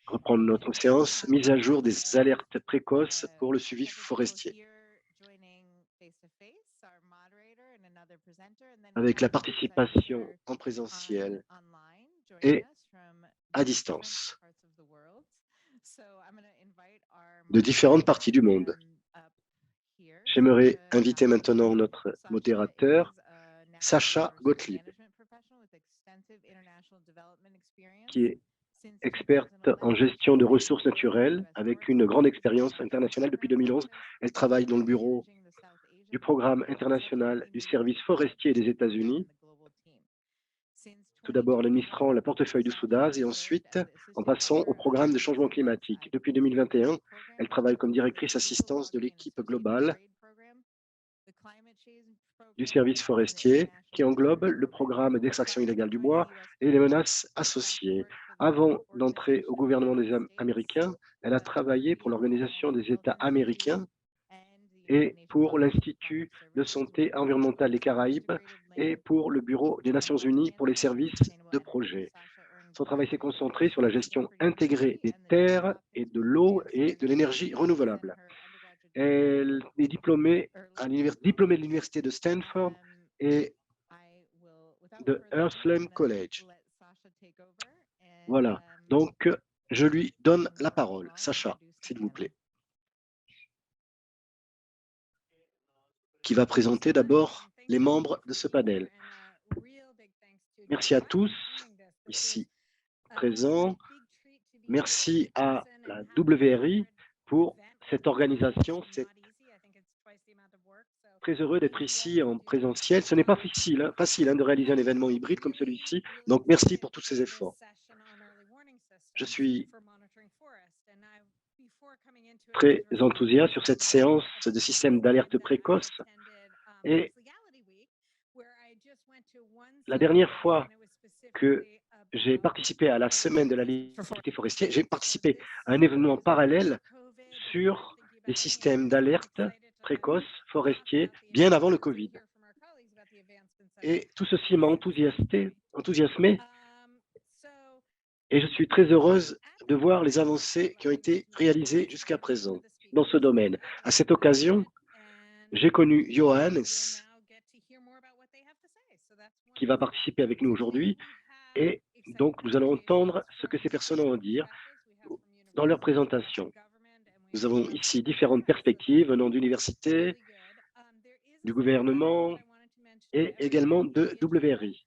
Reprendre notre séance, mise à jour des alertes précoces pour le suivi forestier. Avec la participation en présentiel et à distance de différentes parties du monde. J'aimerais inviter maintenant notre modérateur, Sacha Gottlieb, qui est experte en gestion de ressources naturelles avec une grande expérience internationale depuis 2011. Elle travaille dans le bureau du programme international du service forestier des États-Unis, tout d'abord en administrant le portefeuille du Soudaz et ensuite en passant au programme de changement climatique. Depuis 2021, elle travaille comme directrice assistance de l'équipe globale du service forestier qui englobe le programme d'extraction illégale du bois et les menaces associées. Avant d'entrer au gouvernement des Américains, elle a travaillé pour l'Organisation des États américains et pour l'Institut de santé environnementale des Caraïbes et pour le Bureau des Nations Unies pour les services de projet. Son travail s'est concentré sur la gestion intégrée des terres et de l'eau et de l'énergie renouvelable. Elle est diplômée de l'Université de Stanford et de Earthflame College. Voilà, donc je lui donne la parole. Sacha, s'il vous plaît. Qui va présenter d'abord les membres de ce panel. Merci à tous ici présents. Merci à la WRI pour cette organisation. C'est très heureux d'être ici en présentiel. Ce n'est pas facile de réaliser un événement hybride comme celui-ci. Donc, merci pour tous ces efforts. Je suis très enthousiaste sur cette séance de système d'alerte précoce. Et la dernière fois que j'ai participé à la semaine de la liberté forestière, j'ai participé à un événement parallèle sur les systèmes d'alerte précoce forestiers bien avant le Covid. Et tout ceci m'a enthousiasmé et je suis très heureuse de voir les avancées qui ont été réalisées jusqu'à présent dans ce domaine. À cette occasion, j'ai connu Johannes, qui va participer avec nous aujourd'hui, et donc nous allons entendre ce que ces personnes ont à dire dans leur présentation. Nous avons ici différentes perspectives venant d'universités, du gouvernement et également de WRI.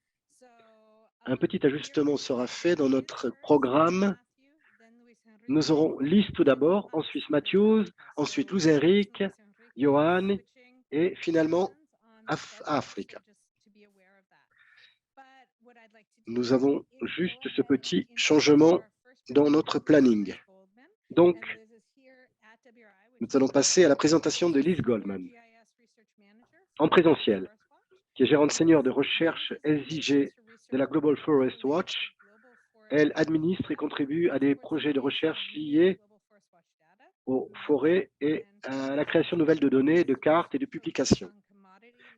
Un petit ajustement sera fait dans notre programme. Nous aurons Lise tout d'abord, ensuite Matthews, ensuite Luz-Henrik, Johan et finalement Africa. Nous avons juste ce petit changement dans notre planning. Donc, nous allons passer à la présentation de Liz Goldman, en présentiel, qui est gérante senior de recherche SIG de la Global Forest Watch. Elle administre et contribue à des projets de recherche liés aux forêts et à la création nouvelle de données, de cartes et de publications.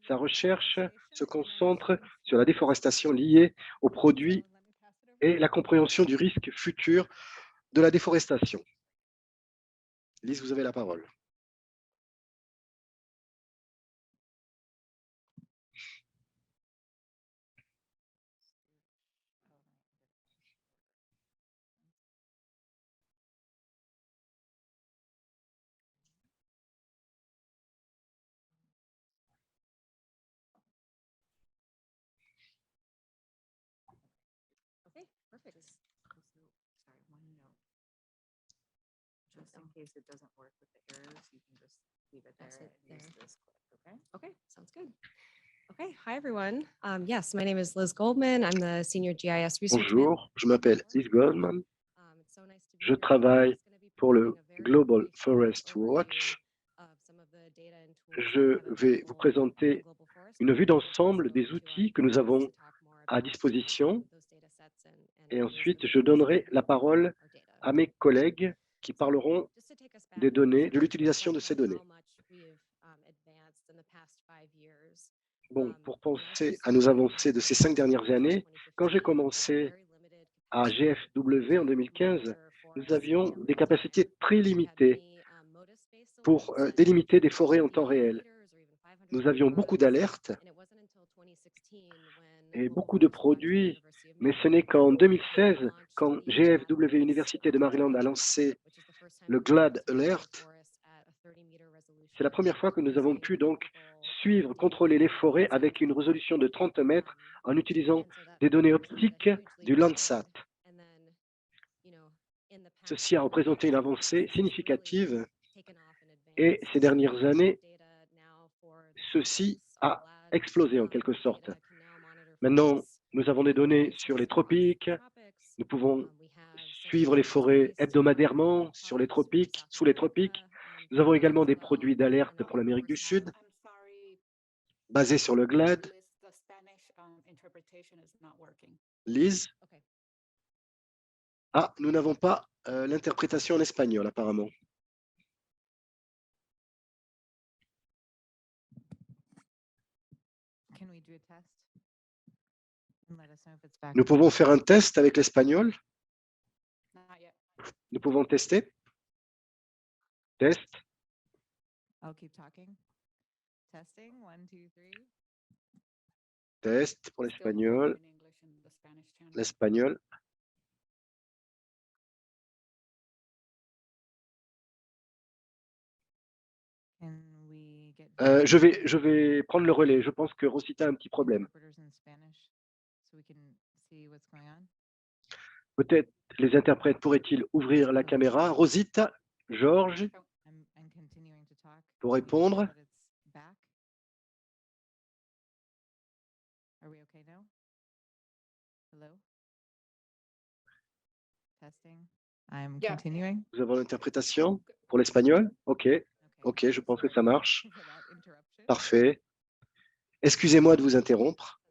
Sa recherche se concentre sur la déforestation liée aux produits et la compréhension du risque futur de la déforestation. Lise, vous avez la parole. Okay, perfect. Just sorry, one note. Just in case it doesn't work with the arrows, you can just leave it there and use this clip, okay? Okay, sounds good. Okay, hi everyone. Yes, my name is Liz Goldman. I'm the Senior GIS Research Manager. Bonjour, je m'appelle Liz Goldman. Je travaille pour le Global Forest Watch. Je vais vous présenter une vue d'ensemble des outils que nous avons à disposition et ensuite je donnerai la parole à mes collègues qui parleront des données, de l'utilisation de ces données. Bon, pour penser à nos avancées de ces 5 dernières années, quand j'ai commencé à GFW en 2015, nous avions des capacités très limitées pour délimiter des forêts en temps réel. Nous avions beaucoup d'alertes et beaucoup de produits, mais ce n'est qu'en 2016, quand GFW Université de Maryland a lancé le GLAD Alert, c'est la première fois que nous avons pu donc suivre, contrôler les forêts avec une résolution de 30 mètres en utilisant des données optiques du Landsat. Ceci a représenté une avancée significative et ces dernières années, ceci a explosé en quelque sorte. Maintenant, nous avons des données sur les tropiques, nous pouvons suivre les forêts hebdomadairement sur les tropiques, sous les tropiques. Nous avons également des produits d'alerte pour l'Amérique du Sud, basés sur le GLAD. Lise? Ah, nous n'avons pas l'interprétation en espagnol apparemment. Nous pouvons faire un test avec l'espagnol. Nous pouvons tester. Test. Test pour l'espagnol. L'espagnol. Je vais prendre le relais. Je pense que Rosita a un petit problème. Peut-être les interprètes pourraient-ils ouvrir la caméra. Rosita, Georges, pour répondre. Nous avons l'interprétation pour l'espagnol. OK, OK, je pense que ça marche. Parfait. Excusez-moi de vous interrompre.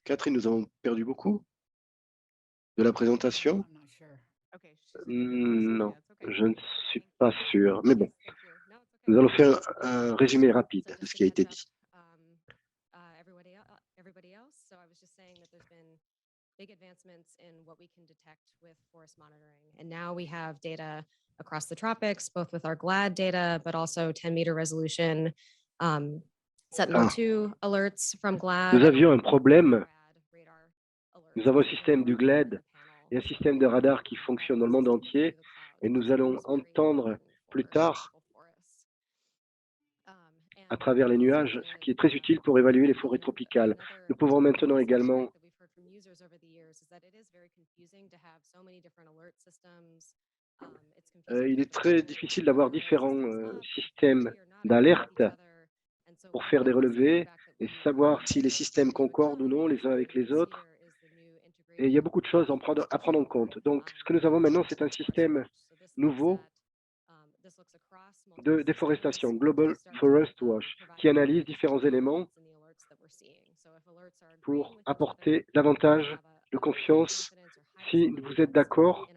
Catherine, nous avons perdu beaucoup de la présentation. Non, je ne suis pas sûr. Mais bon, nous allons faire un résumé rapide de ce qui a été dit. Big advancements in what we can detect with forest monitoring. And now we have data across the tropics, both with our GLAD data, but also 10-meter resolution Sentinel-2 alerts from GLAD. Nous avions un problème. Nous avons un système du GLAD et un système de radar qui fonctionne dans le monde entier. Et nous allons entendre plus tard à travers les nuages, ce qui est très utile pour évaluer les forêts tropicales. Nous pouvons maintenant également il est très difficile d'avoir différents systèmes d'alerte pour faire des relevés et savoir si les systèmes concordent ou non les uns avec les autres. Et il y a beaucoup de choses à prendre en compte. Donc, ce que nous avons maintenant, c'est un système nouveau de déforestation, Global Forest Watch, qui analyse différents éléments pour apporter davantage de confiance. Si vous êtes d'accord,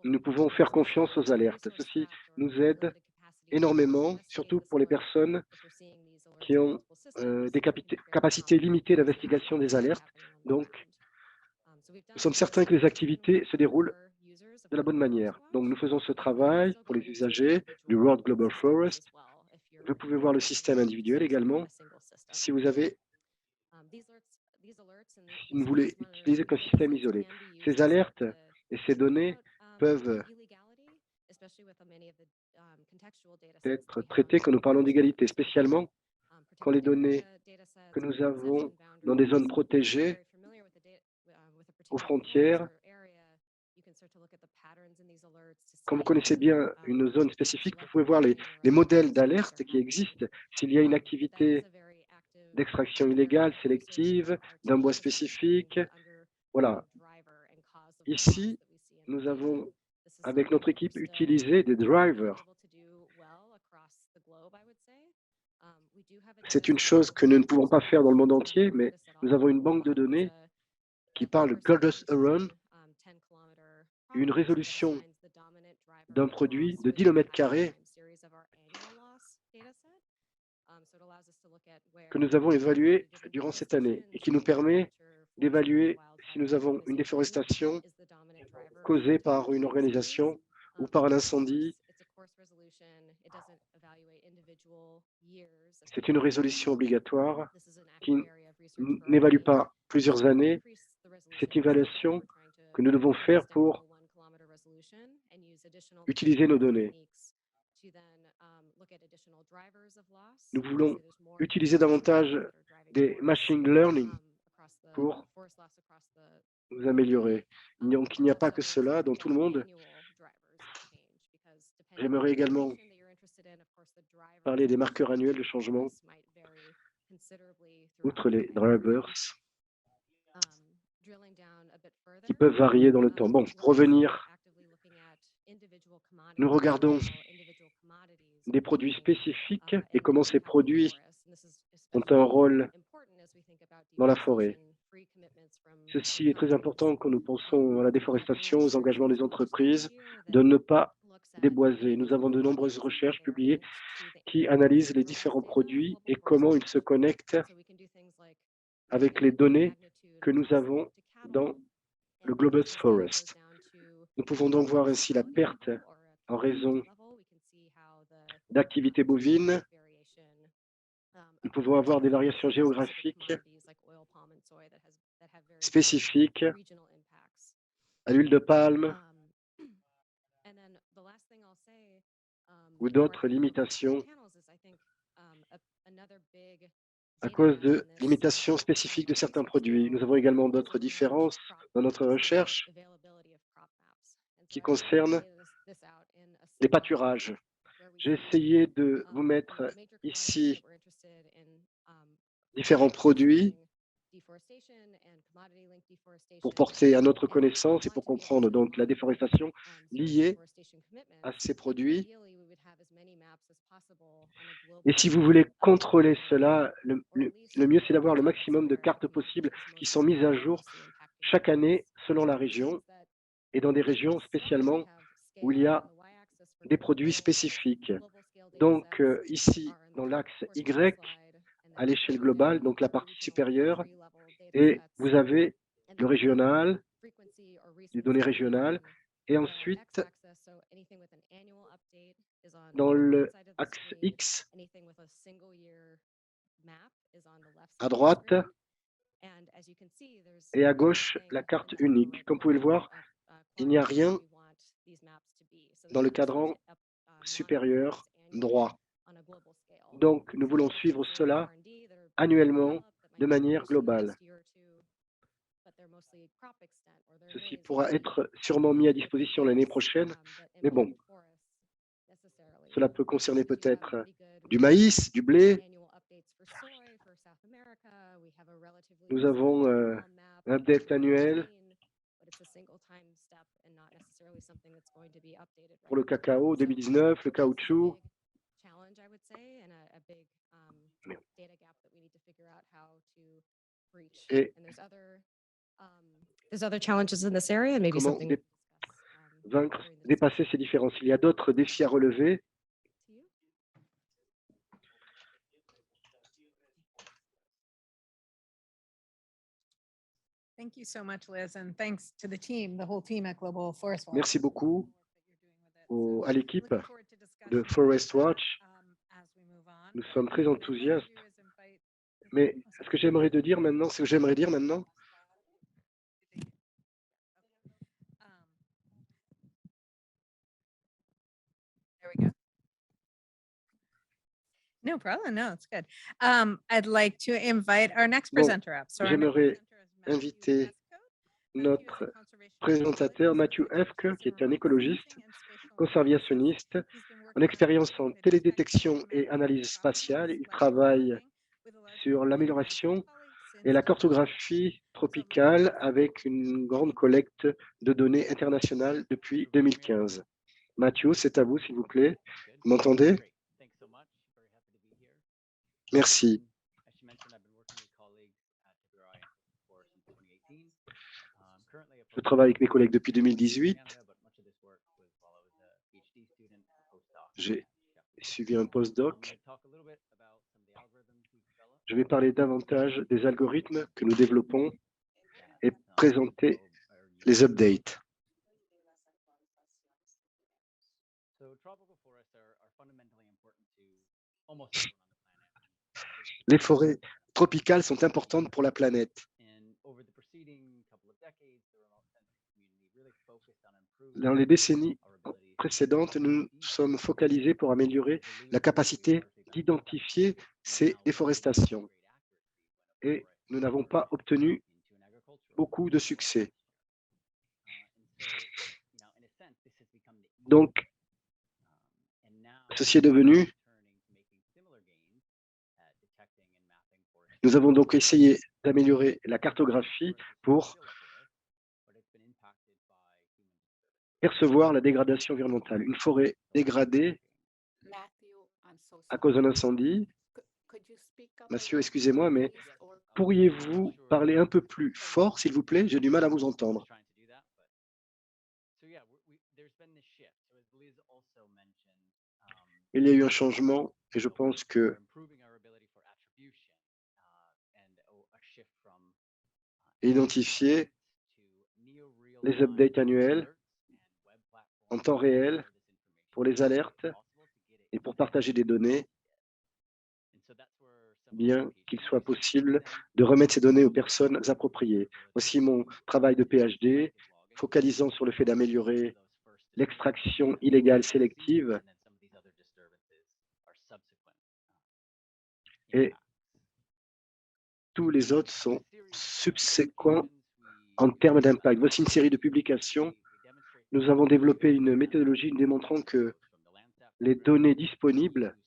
nous pouvons faire confiance aux alertes. Ceci nous aide énormément, surtout pour les personnes qui ont des capacités limitées d'investigation des alertes. Donc, nous sommes certains que les activités se déroulent de la bonne manière. Donc, nous faisons ce travail pour les usagers du World Global Forest. Vous pouvez voir le système individuel également. Si vous avez, si vous voulez utiliser qu'un système isolé. Ces alertes et ces données peuvent être traitées quand nous parlons d'égalité, spécialement quand les données que nous avons dans des zones protégées aux frontières. Quand vous connaissez bien une zone spécifique, vous pouvez voir les modèles d'alerte qui existent. S'il y a une activité d'extraction illégale, sélective, d'un bois spécifique, voilà. Ici, nous avons, avec notre équipe, utilisé des drivers. C'est une chose que nous ne pouvons pas faire dans le monde entier, mais nous avons une banque de données qui parle de Girders Around, une résolution d'un produit de 10 km² que nous avons évalué durant cette année et qui nous permet d'évaluer si nous avons une déforestation causée par une organisation ou par un incendie. C'est une résolution obligatoire qui n'évalue pas plusieurs années. Cette évaluation que nous devons faire pour utiliser nos données. Nous voulons utiliser davantage des machine learning pour nous améliorer. Donc, il n'y a pas que cela dans tout le monde. J'aimerais également parler des marqueurs annuels de changement, outre les drivers, qui peuvent varier dans le temps. Bon, pour revenir, nous regardons des produits spécifiques et comment ces produits ont un rôle dans la forêt. Ceci est très important quand nous pensons à la déforestation, aux engagements des entreprises, de ne pas déboiser. Nous avons de nombreuses recherches publiées qui analysent les différents produits et comment ils se connectent avec les données que nous avons dans le Globus Forest. Nous pouvons donc voir ainsi la perte en raison d'activités bovines. Nous pouvons avoir des variations géographiques spécifiques à l'huile de palme ou d'autres limitations à cause de limitations spécifiques de certains produits. Nous avons également d'autres différences dans notre recherche qui concernent les pâturages. J'ai essayé de vous mettre ici différents produits pour porter à notre connaissance et pour comprendre donc la déforestation liée à ces produits. Et si vous voulez contrôler cela, le mieux c'est d'avoir le maximum de cartes possibles qui sont mises à jour chaque année selon la région et dans des régions spécialement où il y a des produits spécifiques. Donc ici, dans l'axe Y, à l'échelle globale, donc la partie supérieure, et vous avez le régional, les données régionales, et ensuite, dans l'axe X, à droite et à gauche, la carte unique. Comme vous pouvez le voir, il n'y a rien dans le cadran supérieur droit. Donc, nous voulons suivre cela annuellement de manière globale. Ceci pourra être sûrement mis à disposition l'année prochaine, mais bon, cela peut concerner peut-être du maïs, du blé. Nous avons un update annuel pour le cacao 2019, le caoutchouc. Et comment dépasser ces différences. Il y a d'autres défis à relever. Merci beaucoup à l'équipe de Forest Watch. Nous sommes très enthousiastes. Mais ce que j'aimerais dire maintenant, No problem. No, it's good. I'd like to invite our next presenter up. So j'aimerais inviter notre présentateur Matthew Efke, qui est un écologiste, conservationniste, en expérience en télédétection et analyse spatiale. Il travaille sur l'amélioration et la cartographie tropicale avec une grande collecte de données internationales depuis 2015. Matthew, c'est à vous, s'il vous plaît. Vous m'entendez? Merci. Je travaille avec mes collègues depuis 2018. J'ai suivi un postdoc. Je vais parler davantage des algorithmes que nous développons et présenter les updates. Les forêts tropicales sont importantes pour la planète. Dans les décennies précédentes, nous sommes focalisés pour améliorer la capacité d'identifier ces déforestations et nous n'avons pas obtenu beaucoup de succès. Donc, ceci est devenu. Nous avons donc essayé d'améliorer la cartographie pour percevoir la dégradation environnementale. Une forêt dégradée à cause d'un incendie. Mathieu, excusez-moi, mais pourriez-vous parler un peu plus fort, s'il vous plaît? J'ai du mal à vous entendre. Il y a eu un changement et je pense que identifier les updates annuels en temps réel pour les alertes et pour partager des données, bien qu'il soit possible de remettre ces données aux personnes appropriées. Voici mon travail de PhD, focalisant sur le fait d'améliorer l'extraction illégale sélective et tous les autres sont subséquents en termes d'impact. Voici une série de publications. Nous avons développé une méthodologie démontrant que les données disponibles,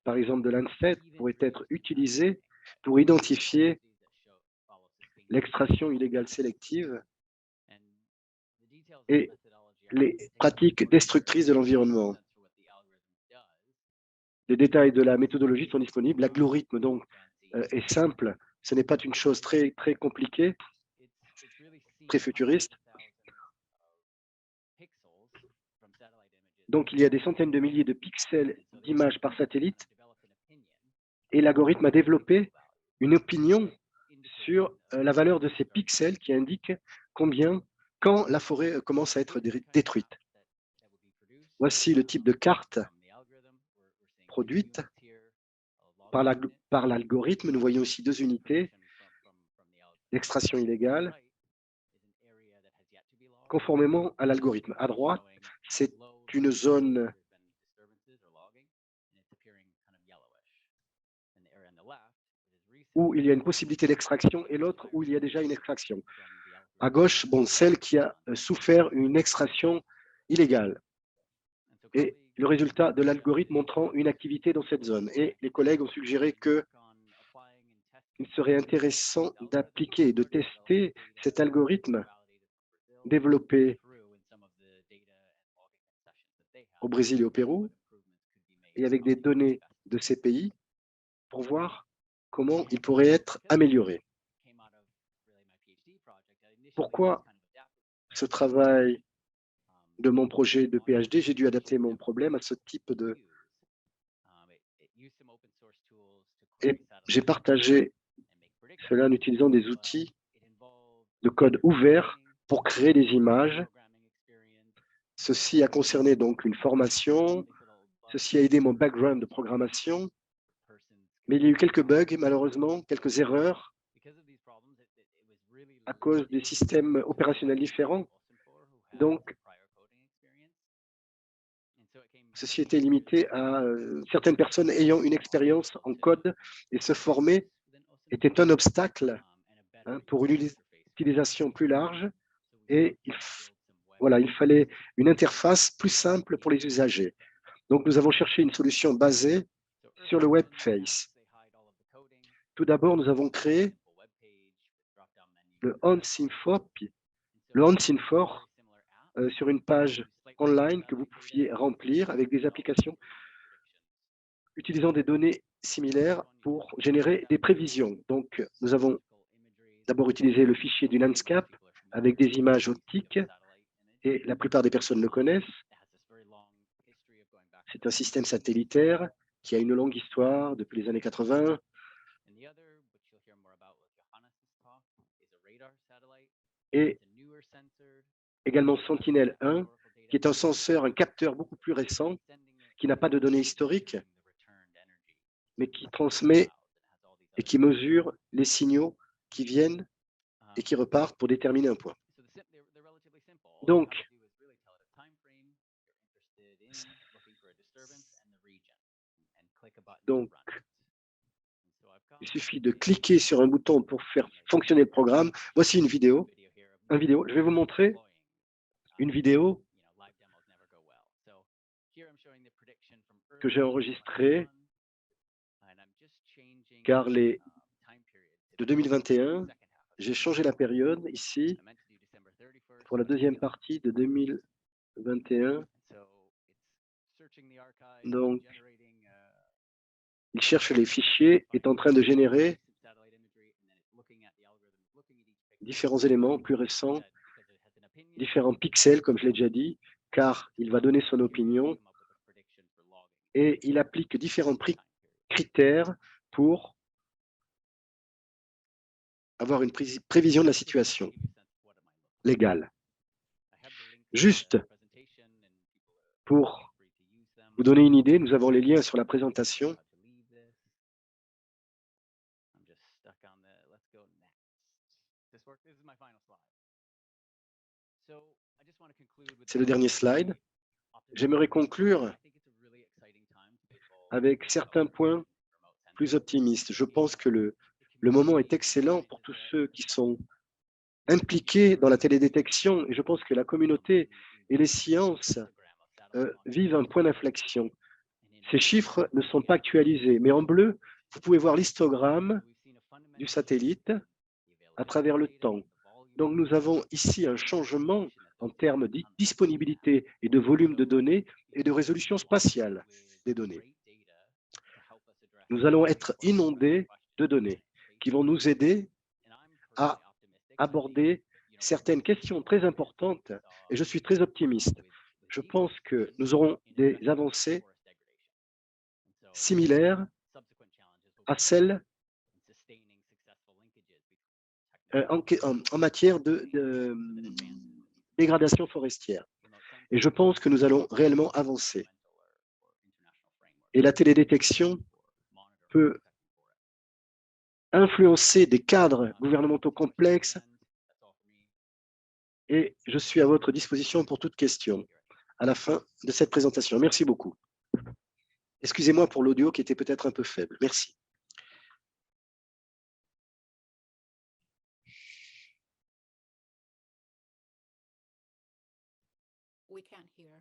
par exemple de l'ANSET, pourraient être utilisées pour identifier l'extraction illégale sélective et les pratiques destructrices de l'environnement. Les détails de la méthodologie sont disponibles. L'algorithme donc est simple. Ce n'est pas une chose très compliquée, très futuriste. Donc, il y a des centaines de milliers de pixels d'images par satellite et l'algorithme a développé une opinion sur la valeur de ces pixels qui indique quand la forêt commence à être détruite. Voici le type de carte produite par l'algorithme. Nous voyons aussi deux unités d'extraction illégale conformément à l'algorithme. À droite, c'est une zone où il y a une possibilité d'extraction et l'autre où il y a déjà une extraction. À gauche, celle qui a souffert une extraction illégale. Et le résultat de l'algorithme montrant une activité dans cette zone. Et les collègues ont suggéré qu'il serait intéressant d'appliquer et de tester cet algorithme développé au Brésil et au Pérou et avec des données de ces pays pour voir comment il pourrait être amélioré. Pourquoi ce travail de mon projet de PhD, j'ai dû adapter mon problème à ce type de... Et j'ai partagé cela en utilisant des outils de code ouvert pour créer des images. Ceci a concerné donc une formation, ceci a aidé mon background de programmation, mais il y a eu quelques bugs, malheureusement, quelques erreurs à cause des systèmes opérationnels différents. Donc, ceci était limité à certaines personnes ayant une expérience en code et se former était un obstacle pour une utilisation plus large et il fallait une interface plus simple pour les usagers. Donc, nous avons cherché une solution basée sur le web face. Tout d'abord, nous avons créé le OnSynFor sur une page online que vous pouviez remplir avec des applications utilisant des données similaires pour générer des prévisions. Donc, nous avons d'abord utilisé le fichier du Landscape avec des images optiques et la plupart des personnes le connaissent. C'est un système satellitaire qui a une longue histoire depuis les années 80. Et également Sentinel-1, qui est un senseur, un capteur beaucoup plus récent, qui n'a pas de données historiques, mais qui transmet et qui mesure les signaux qui viennent et qui repartent pour déterminer un point. Donc, il suffit de cliquer sur un bouton pour faire fonctionner le programme. Voici une vidéo. Je vais vous montrer une vidéo que j'ai enregistrée car de 2021, j'ai changé la période ici pour la deuxième partie de 2021. Donc, il cherche les fichiers, est en train de générer différents éléments plus récents, différents pixels, comme je l'ai déjà dit, car il va donner son opinion et il applique différents critères pour avoir une prévision de la situation légale. Juste pour vous donner une idée, nous avons les liens sur la présentation. C'est le dernier slide. J'aimerais conclure avec certains points plus optimistes. Je pense que le moment est excellent pour tous ceux qui sont impliqués dans la télédétection et je pense que la communauté et les sciences vivent un point d'inflexion. Ces chiffres ne sont pas actualisés, mais en bleu, vous pouvez voir l'histogramme du satellite à travers le temps. Donc, nous avons ici un changement en termes de disponibilité et de volume de données et de résolution spatiale des données. Nous allons être inondés de données qui vont nous aider à aborder certaines questions très importantes et je suis très optimiste. Je pense que nous aurons des avancées similaires à celles en matière de dégradation forestière. Et je pense que nous allons réellement avancer. Et la télédétection peut influencer des cadres gouvernementaux complexes et je suis à votre disposition pour toute question à la fin de cette présentation. Merci beaucoup. Excusez-moi pour l'audio qui était peut-être un peu faible. Merci.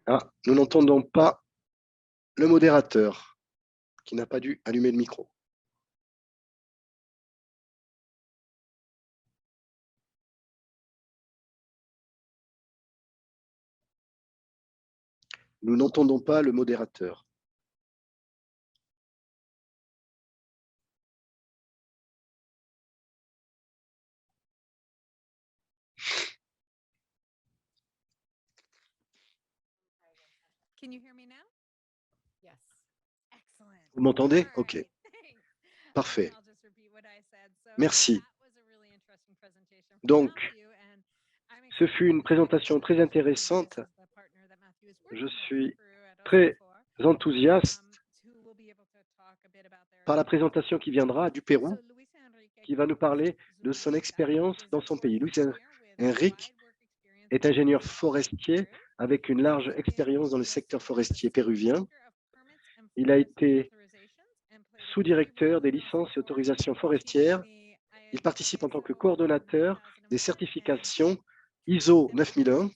Ah, nous n'entendons pas le modérateur qui n'a pas dû allumer le micro. Nous n'entendons pas le modérateur. Vous m'entendez? OK. Parfait. Merci. Donc, ce fut une présentation très intéressante. Je suis très enthousiaste par la présentation qui viendra du Pérou, qui va nous parler de son expérience dans son pays. Luis Enrique est ingénieur forestier avec une large expérience dans le secteur forestier péruvien. Il a été sous-directeur des licences et autorisations forestières. Il participe en tant que coordonnateur des certifications ISO 9001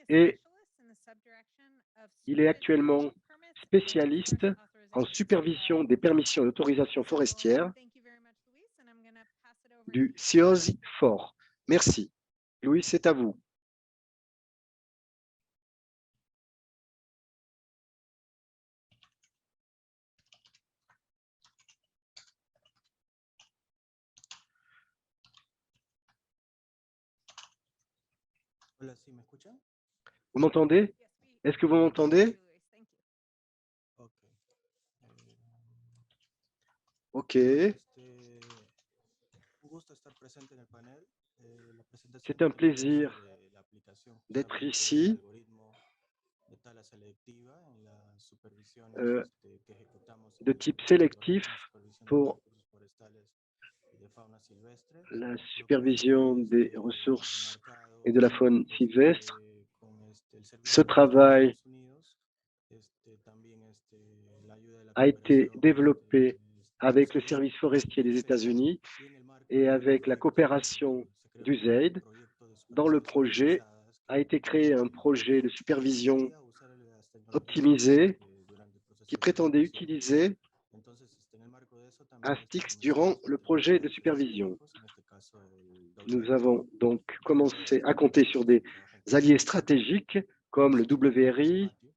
et il est actuellement spécialiste en supervision des permissions et autorisations forestières du CIOSI FOR. Merci. Louis, c'est à vous. Hola, ¿sí me escuchan? Vous m'entendez? Est-ce que vous m'entendez? Ok. OK. Un gusto estar presente en el panel. La presentación C'est un que tengo es plaisir sobre la aplicación d'être justamente del ici algoritmo de tala selectiva en las supervisiones euh, que ejecutamos de en type el sélectif Laboratorio de Supervisión de los pour Recursos Forestales y de Fauna Silvestre. la Lo que hemos supervision des ressources et de la marcado faune sylvestre. con el Ce Servicio Forestero de travail Estados Unidos, también la ayuda de la a été cooperación développé de los avec le service forestier des USAID États-Unis y en el marco et del avec la proyecto coopération se creó un d'USAID. proyecto de Dans le supervisión projet centralizadas a été créé un projet de supervision pretendía usar las tecnologías optimisé durante el qui proceso de prétendait supervisión. utiliser Entonces, en el marco de eso un también STIX durant comenzamos le a trabajar projet de con supervision. estratégicos, en este caso el Nous WRI, avons donc con otros commencé à compter sur estratégicos des que trabajan con alliés nosotros, stratégiques como comme le es WRI, Matthew.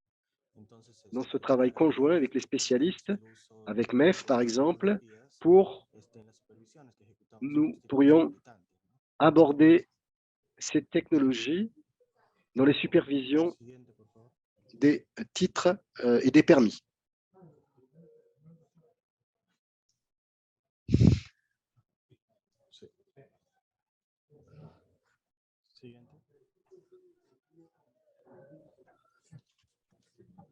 Entonces, dans ce para travail conjoint avec les revolucionar spécialistes, el uso avec de MEF par estas exemple, tecnologías pour en las supervisiones que ejecutamos en nous los distintos pourrions habitantes, ¿no? aborder ces technologies dans les supervisions Siguiente, por favor. des titres et des permis. Sí. Siguiente.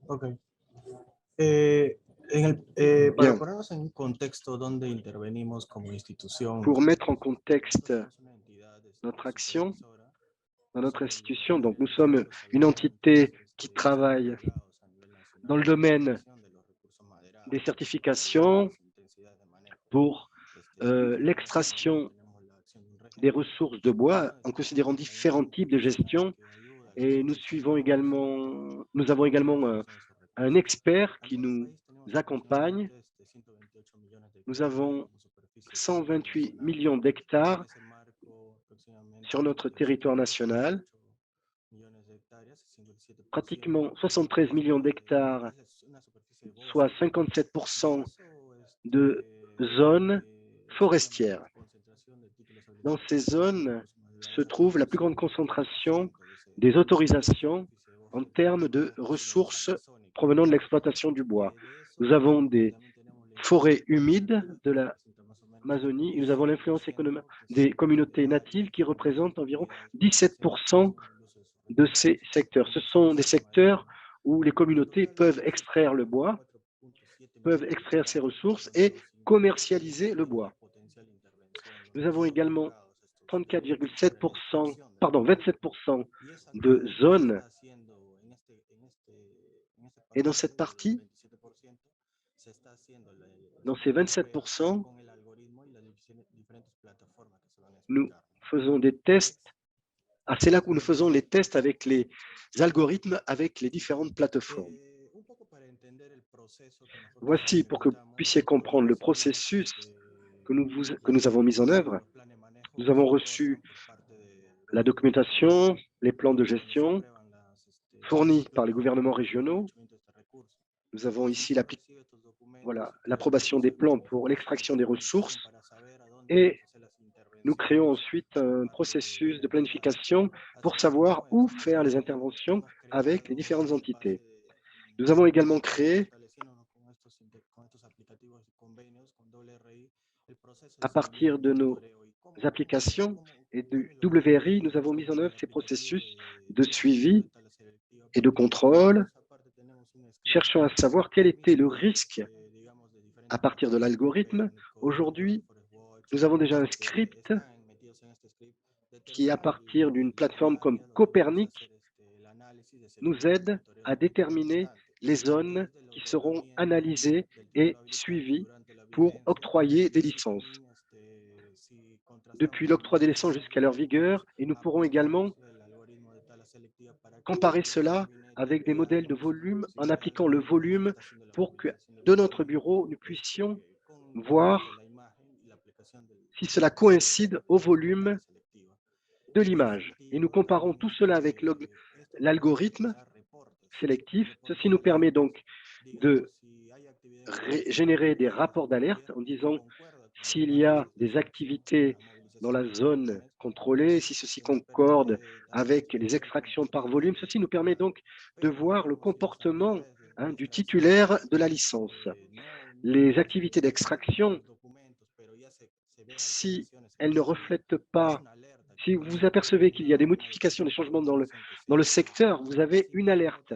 Ok. Para Bien, ponernos en un contexto donde intervenimos como institución, pour mettre en contexte nosotros somos una entidad notre action supervisora, dans notre nosotros institution, donc nous sommes une entité qui travaille homologados a nivel dans nacional le en la domaine certificación de los recursos maderables, des de certifications intensidad de manejo. pour Tenemos l'extraction la acción de un régimen des ressources de bois en considérant différents types de gestion. que ayuda a la Et nous suivons également, nous avons également un expert A qui nivel nous país tenemos accompagne. aproximadamente 128 millones de Nous hectáreas avons como superficie de territorio 128 nacional. millions En d'hectares ese marco, aproximadamente sur notre territoire national, 78 millones de hectáreas, 57%, pratiquement 73 millions d'hectares, es una superficie de bosque. soit De 57% paso, de zones existe la forestières. mayor concentración de títulos Dans habilitantes ces para zones recursos maderables, se trouve la plus grande concentration des autorisations superficie de en bosque termes que de podemos considerar ressources amazónica. provenant de l'exploitation du bois. De eso Nous avons des también tenemos la forêts influencia humides cooperativa, de que representa más o menos l'Amazonie et nous avons l'influence 17%, que es des communautés comunidades, natives qui représentent environ comunidades campesinas que 17% asumen el uso de sus de recursos ces secteurs. Ce como sont des extracción de secteurs madera. où les En communautés total, los peuvent recursos extraire le tenemos bois, 4.7 peuvent millones de extraire ces hectáreas, ressources donde et los commercialiser le bois. potencial intervención, Nous donde avons están également homologados estos derechos para la 34%, extracción del pardon, bois. 27% Y esa de acción que se zones. está haciendo en este Et dans paquete cette de los partie, 27%, se está haciendo dans ces 27%, con el algoritmo y las diferentes plataformas que se van a nous explicar, ¿no? faisons des tests. Ah, c'est là où nous faisons les tests avec les algorithmes, avec les différentes plateformes. Un poco para entender el proceso que nosotros Voici pour que vous implementamos, puissiez comprendre le recibimos processus que nous avons mis en documentación, œuvre. los planes de manejo Nous que avons se reçu otorgan por parte de la los gobiernos documentation, regionales les plans de cuando se gestion aprueban fournis los par les planes gouvernements para el régionaux. aprovechamiento de este recurso. Nous avons Si ici uno recibe estos documentos voilà, y crea l'approbation des esa plans pour planificación y l'extraction des programación ressources para saber a dónde vamos et a hacer las nous créons intervenciones ensuite por un parte processus de de las planification pour savoir administraciones, où faire les interventions hemos avec les creado différentes en base entités. Nous avons également créé, fortaleciéndonos con estos aplicativos y convenios con WRI, el proceso de à partir seguimiento y de nos monitoreo. ¿Y applications et cuál du es la WRI, nous característica avons mis en œuvre del ces aplicativo processus de de supervisión suivi de tala selectiva et de para contrôle, nosotros? Aparte tenemos un script cherchant à savoir quel était le permisible, risque digamos, de à diferentes partir de plataformas, l'algorithme. Copérnico, Aujourd'hui, Forest Watch, nous avons déjà un script están metidos en este script, qui, à determinan partir d'une el plateforme comme área donde vamos a Copernic, hacer el análisis de nous seguimiento y aide monitoreo à del recurso déterminer habitante, les zones desde el qui seront otorgamiento analysées del et título habilitante suivies durante la pour vigencia octroyer y des así licences. también si Depuis contrastamos l'octroi des ambos licences jusqu'à leur escenarios vigueur, podemos et nous pourrons également aplicar el algoritmo de tala selectiva para que comparer desde cela gabinete avec des modèles de veamos volume en si appliquant le realmente se volume está haciendo la pour que movilización de de bois notre bureau, nous puissions con base en voir la imagen y la aplicación si cela coïncide au volume tala selectiva. de En ese l'image. Et nous sentido, comparons tout cela avec esto nos permite l'algorithme generar reportes, sélectif. Ceci nous permet alertas. donc Digamos, de si hay actividad en el générer des territorio, rapports el d'alerte en gobierno disant concuerda con los s'il y a parámetros de des selección, activités la movilización dans la zone contrôlée, si ceci concorde avec les extractions par volume. Ceci nous permet donc de voir le comportement du titulaire de la licence. Les activités d'extraction, si elles ne reflètent pas, si vous apercevez qu'il y a des modifications, des changements dans le secteur, vous avez une alerte.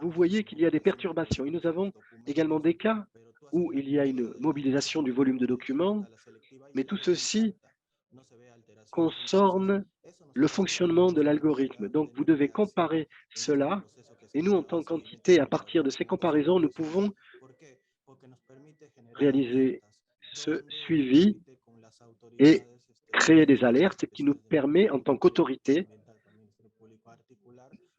Vous voyez qu'il y a des perturbations. Et nous avons également des cas où il y a une mobilisation du volume de documents, mais tout ceci concerne le fonctionnement de l'algorithme. Donc, vous devez comparer cela, et nous, en tant qu'entité, à partir de ces comparaisons, nous pouvons réaliser ce suivi et créer des alertes qui nous permet, en tant qu'autorité,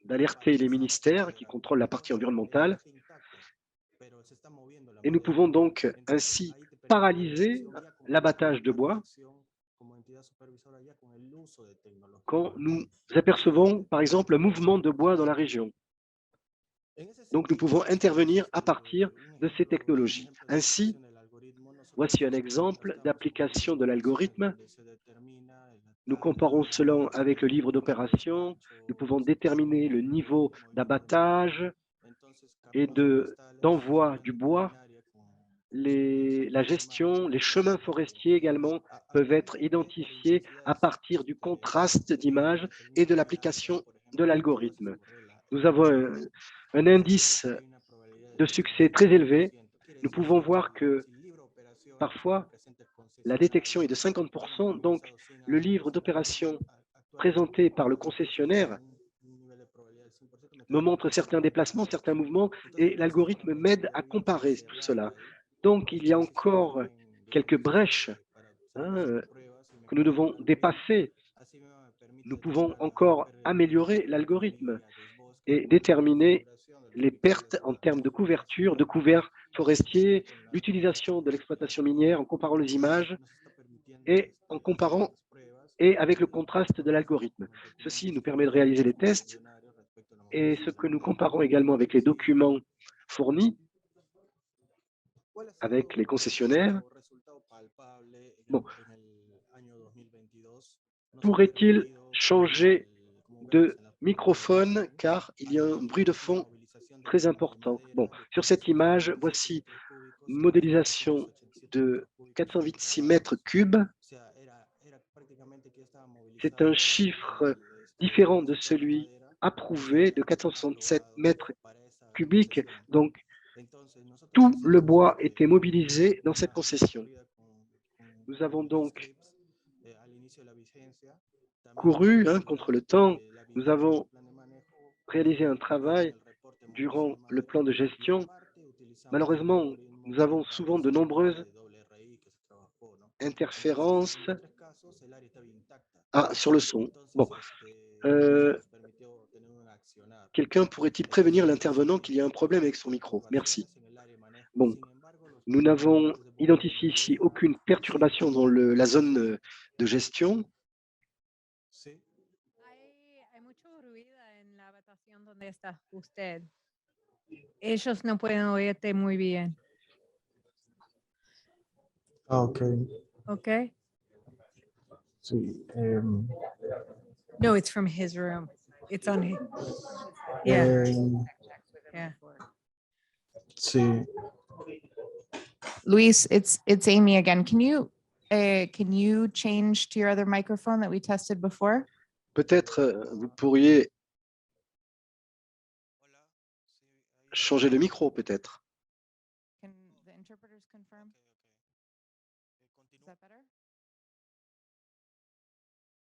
d'alerter les ministères qui contrôlent la partie environnementale. Et nous pouvons donc ainsi paralyser l'abattage de bois quand nous apercevons, par exemple, un mouvement de bois dans la région. Donc, nous pouvons intervenir à partir de ces technologies. Ainsi, voici un exemple d'application de l'algorithme. Nous comparons cela avec le livre d'opération. Nous pouvons déterminer le niveau d'abattage et d'envoi du bois. La gestion, les chemins forestiers également peuvent être identifiés à partir du contraste d'image et de l'application de l'algorithme. Nous avons un indice de succès très élevé. Nous pouvons voir que parfois, la détection est de 50%, donc le livre d'opération présenté par le concessionnaire me montre certains déplacements, certains mouvements, et l'algorithme m'aide à comparer tout cela. Donc, il y a encore quelques brèches que nous devons dépasser. Nous pouvons encore améliorer l'algorithme et déterminer les pertes en termes de couverture, de couvert forestier, l'utilisation de l'exploitation minière en comparant les images et en comparant et avec le contraste de l'algorithme. Ceci nous permet de réaliser des tests et ce que nous comparons également avec les documents fournis avec les concessionnaires. Bon, pourrait-il changer de microphone car il y a un bruit de fond très important. Bon, sur cette image, voici une modélisation de 426 mètres cubes. C'est un chiffre différent de celui approuvé de 467 mètres cubiques. Donc, tout le bois était mobilisé dans cette concession. Nous avons donc couru contre le temps. Nous avons réalisé un travail durant le plan de gestion. Malheureusement, nous avons souvent de nombreuses interférences sur le son. Bon, quelqu'un pourrait-il prévenir l'intervenant qu'il y a un problème avec son micro? Merci. Bon, nous n'avons identifié ici aucune perturbation dans la zone de gestion. Hay mucho ruido en la habitación donde está usted. Ellos no pueden oírte muy bien, Ok, ¿ok? sí. No, it's from his room. It's on his. Yeah, em, yeah. sí. Luis, it's Amy again. Can you change to your other microphone that we tested before? Peut-être vous pourriez changer le micro, peut-être. Can the interpreters confirm? Is that better?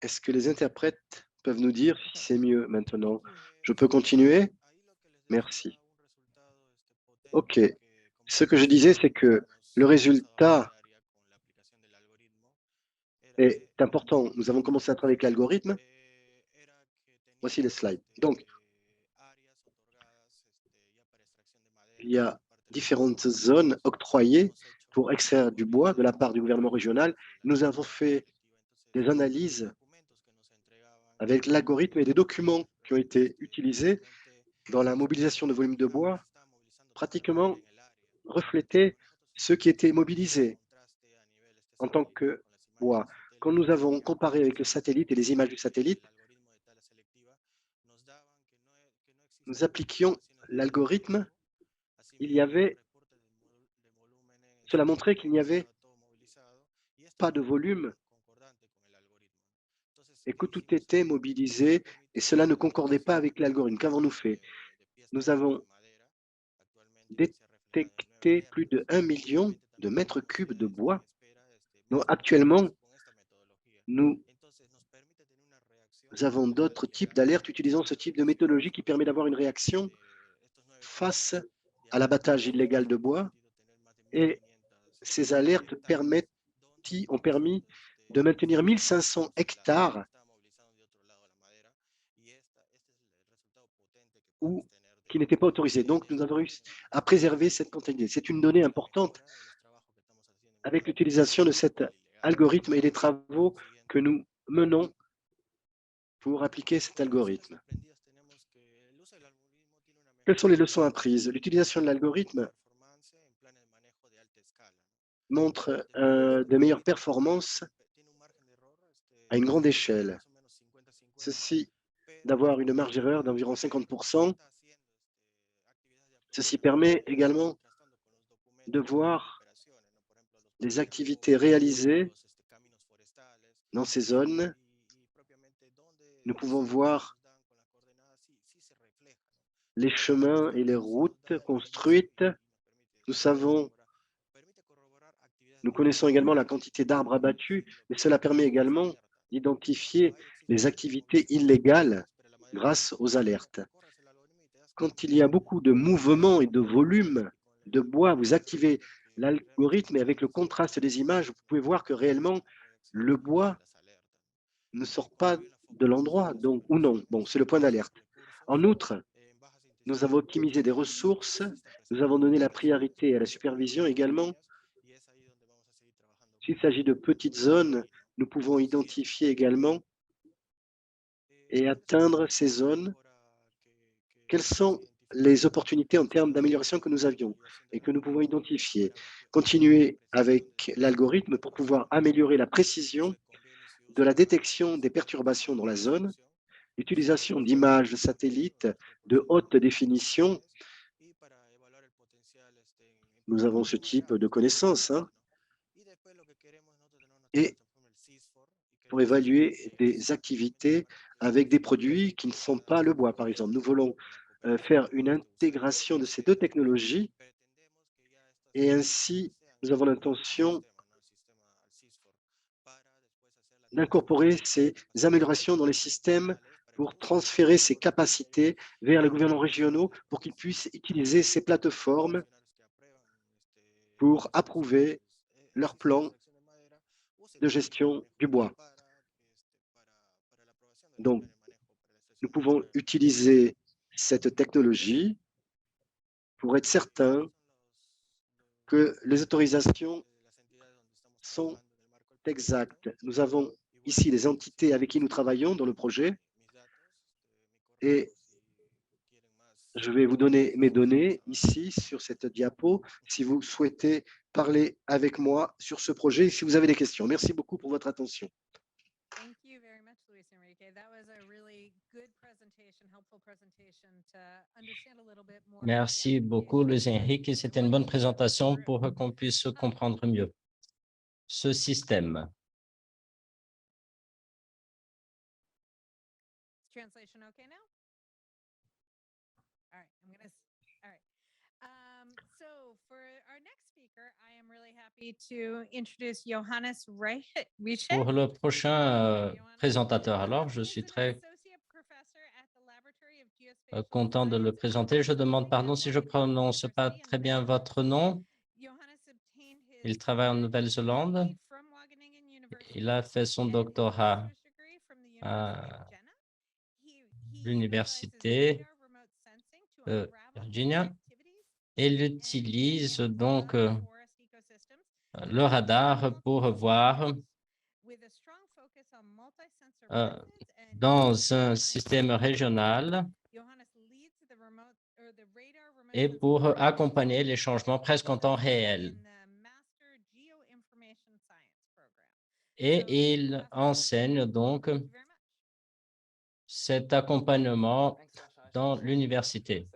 Est-ce que les interprètes peuvent nous dire si c'est mieux maintenant? Je peux continuer? Merci. OK. Ce que je disais, c'est que le résultat est important. Nous avons commencé à travailler avec l'algorithme. Voici les slides. Donc, il y a différentes zones octroyées pour extraire du bois de la part du gouvernement régional. Nous avons fait des analyses avec l'algorithme et des documents qui ont été utilisés dans la mobilisation de volume de bois, pratiquement reflétaient ce qui était mobilisé en tant que bois. Quand nous avons comparé avec le satellite et les images du satellite, nous appliquions l'algorithme. Cela montrait qu'il n'y avait pas de volume et que tout était mobilisé et cela ne concordait pas avec l'algorithme. Qu'avons-nous fait? Nous avons détecté plus de 1 million de mètres cubes de bois. Donc, actuellement, nous avons d'autres types d'alertes utilisant ce type de méthodologie qui permet d'avoir une réaction face à l'abattage illégal de bois. Et ces alertes ont permis de maintenir 1500 hectares qui n'étaient pas autorisés. Donc, nous avons réussi à préserver cette quantité. C'est une donnée importante avec l'utilisation de cet algorithme et les travaux que nous menons pour appliquer cet algorithme. Quelles sont les leçons apprises? L'utilisation de l'algorithme montre de meilleures performances à une grande échelle. Ceci d'avoir une marge d'erreur d'environ 50%. Ceci permet également de voir les activités réalisées dans ces zones. Nous pouvons voir les chemins et les routes construites. Nous connaissons également la quantité d'arbres abattus, mais cela permet également d'identifier les activités illégales grâce aux alertes. Quand il y a beaucoup de mouvements et de volume de bois, vous activez l'algorithme et avec le contraste des images, vous pouvez voir que réellement, le bois ne sort pas de l'endroit, ou non. Bon, c'est le point d'alerte. En outre, nous avons optimisé des ressources, nous avons donné la priorité à la supervision également. S'il s'agit de petites zones, nous pouvons identifier également et atteindre ces zones. Quelles sont les opportunités en termes d'amélioration que nous avions et que nous pouvons identifier? Continuer avec l'algorithme pour pouvoir améliorer la précision de la détection des perturbations dans la zone, l'utilisation d'images de satellites de haute définition. Nous avons ce type de connaissances. Et pour évaluer des activités avec des produits qui ne sont pas le bois, par exemple. Nous voulons faire une intégration de ces deux technologies et ainsi, nous avons l'intention d'incorporer ces améliorations dans les systèmes pour transférer ces capacités vers les gouvernements régionaux pour qu'ils puissent utiliser ces plateformes pour approuver leur plan de gestion du bois. Donc, nous pouvons utiliser cette technologie pour être certains que les autorisations sont exactes. Nous avons ici les entités avec qui nous travaillons dans le projet et je vais vous donner mes données ici sur cette diapo si vous souhaitez parler avec moi sur ce projet, si vous avez des questions. Merci beaucoup pour votre attention. Merci beaucoup, Luis Enrique. C'était une bonne présentation pour qu'on puisse comprendre mieux ce système. Translation okay now? All right, all right. So for our next speaker, I am really happy to introduce Johannes Reiche. Pour le prochain présentateur, alors, je suis très content de le présenter. Je demande pardon si je ne prononce pas très bien votre nom. Il travaille en Nouvelle-Zélande. Il a fait son doctorat à l'université de Virginia. Et il utilise donc le radar pour voir dans un système régional et pour accompagner les changements presque en temps réel. et il enseigne donc Thank you very much. cet accompagnement dans l'université.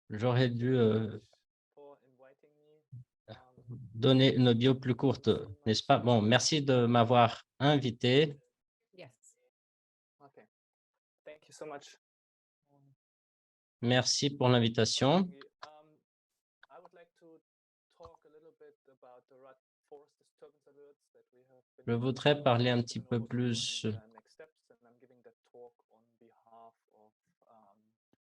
J'aurais dû donner une bio plus courte, n'est-ce pas? Bon, merci de m'avoir invité. Yes. Okay. Thank you so much. Merci pour l'invitation. I would like to talk a little bit about the RAD forest disturbance alerts that we have been Je using voudrais for parler un an petit peu overview plus and, next steps, and I'm giving that talk on behalf of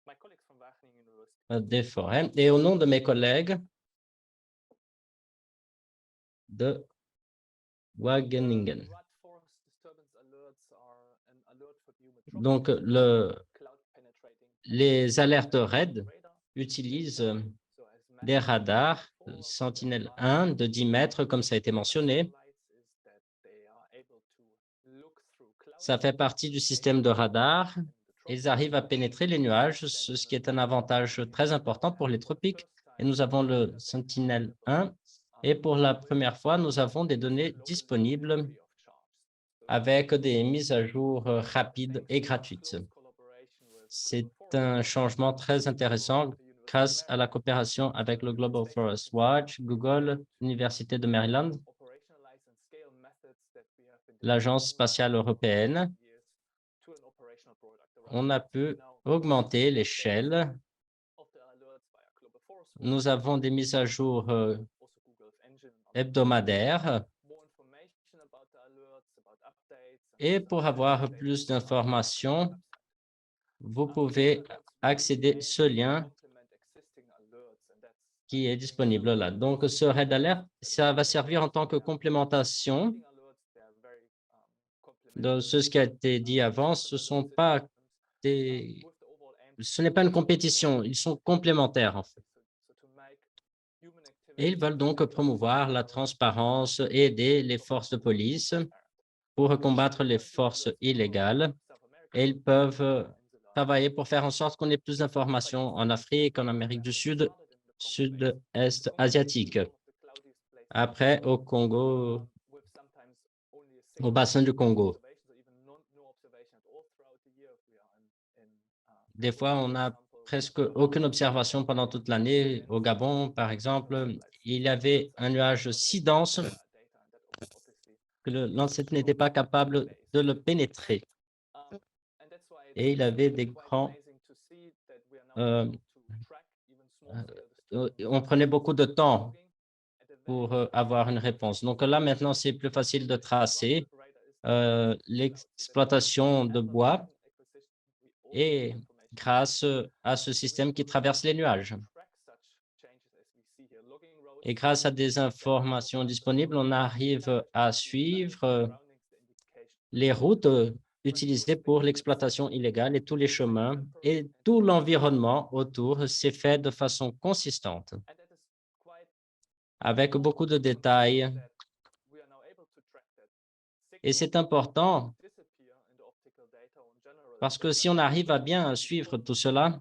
my colleagues from Wageningen University. des forêts et au nom de mes collègues de Wageningen. The RAD forest disturbance alerts are an alert for biometric Donc, cloud penetrating les alertes RAID radar. utilisent So as des mentioned radars before, Sentinel-1 de 10 mètres, comme ça a été mentionné. Ça fait partie du système de radar. Ils arrivent à pénétrer les nuages, ce qui est un avantage très important pour les tropiques. Et nous avons le Sentinel-1. Et pour la première fois, nous avons des données disponibles avec des mises à jour rapides et gratuites. C'est un changement très intéressant grâce à la coopération avec le Global Forest Watch, Google, l'Université de Maryland, l'Agence spatiale européenne. On a pu augmenter l'échelle. Nous avons des mises à jour hebdomadaires. Et pour avoir plus d'informations, vous pouvez accéder à ce lien qui est disponible là. Donc, ce RAID Alert, ça va servir en tant que complémentation de ce qui a été dit avant. Ce n'est pas une compétition, ils sont complémentaires en fait. Et ils veulent donc promouvoir la transparence et aider les forces de police pour combattre les forces illégales. Et ils peuvent travailler pour faire en sorte qu'on ait plus d'informations en Afrique, en Amérique du Sud, Sud-Est asiatique. Après, au Congo, au bassin du Congo. Des fois, on n'a presque aucune observation pendant toute l'année. Au Gabon, par exemple, il y avait un nuage si dense que le Lancet n'était pas capable de le pénétrer. Et il avait des grands... on prenait beaucoup de temps pour avoir une réponse. Donc là, maintenant, c'est plus facile de tracer l'exploitation de bois et grâce à ce système qui traverse les nuages. Et grâce à des informations disponibles, on arrive à suivre les routes utilisées pour l'exploitation illégale et tous les chemins et tout l'environnement autour s'est fait de façon consistante, avec beaucoup de détails. Et c'est important parce que si on arrive à bien suivre tout cela,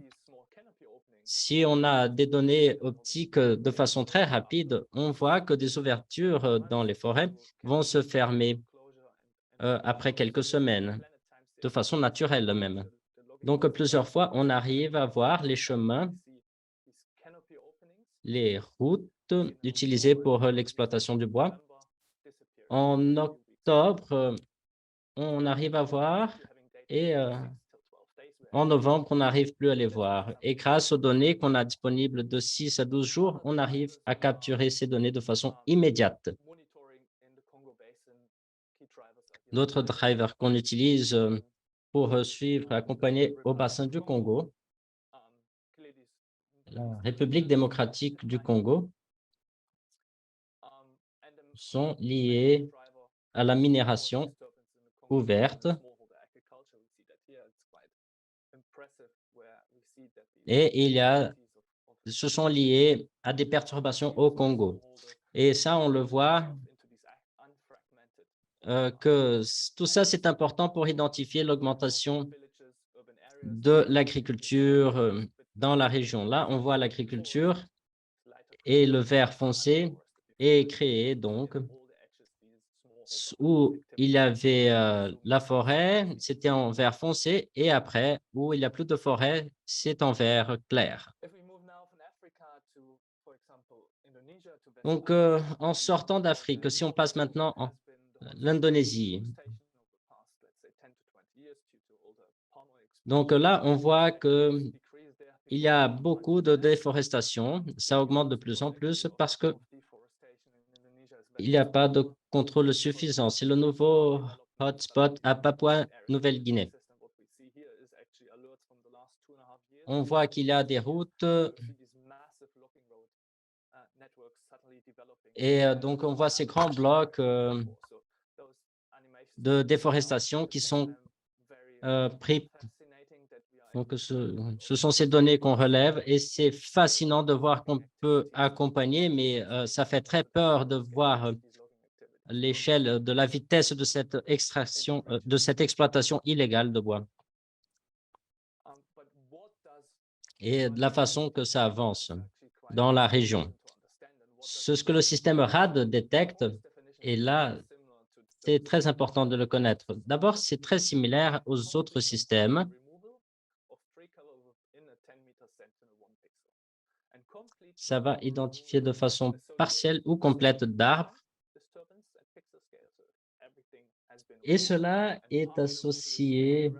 si on a des données optiques de façon très rapide, on voit que des ouvertures dans les forêts vont se fermer après quelques semaines, de façon naturelle même. Donc, plusieurs fois, on arrive à voir les chemins, les routes utilisées pour l'exploitation du bois. En octobre, on arrive à voir et en novembre, on n'arrive plus à les voir. Et grâce aux données qu'on a disponibles de 6 à 12 jours, on arrive à capturer ces données de façon immédiate. D'autres drivers qu'on utilise pour suivre et accompagner au bassin du Congo, la République démocratique du Congo, sont liés à la minération ouverte et ce sont liés à des perturbations au Congo. Et ça, on le voit que tout ça, c'est important pour identifier l'augmentation de l'agriculture dans la région. Là, on voit l'agriculture et le vert foncé est créé donc où il y avait la forêt, c'était en vert foncé, et après, où il n'y a plus de forêt, c'est en vert clair. Donc, en sortant d'Afrique, si on passe maintenant en l'Indonésie, donc là, on voit qu'il y a beaucoup de déforestation. Ça augmente de plus en plus parce qu'il n'y a pas de contrôle suffisant. C'est le nouveau hotspot à Papouasie-Nouvelle-Guinée. On voit qu'il y a des routes et donc on voit ces grands blocs de déforestation qui sont pris. Donc, ce sont ces données qu'on relève et c'est fascinant de voir qu'on peut accompagner, mais ça fait très peur de voir l'échelle de la vitesse de cette extraction, de cette exploitation illégale de bois et de la façon que ça avance dans la région. Ce que le système RAD détecte, et là, c'est très important de le connaître. D'abord, c'est très similaire aux autres systèmes. Ça va identifier de façon partielle ou complète d'arbres. Et cela est associé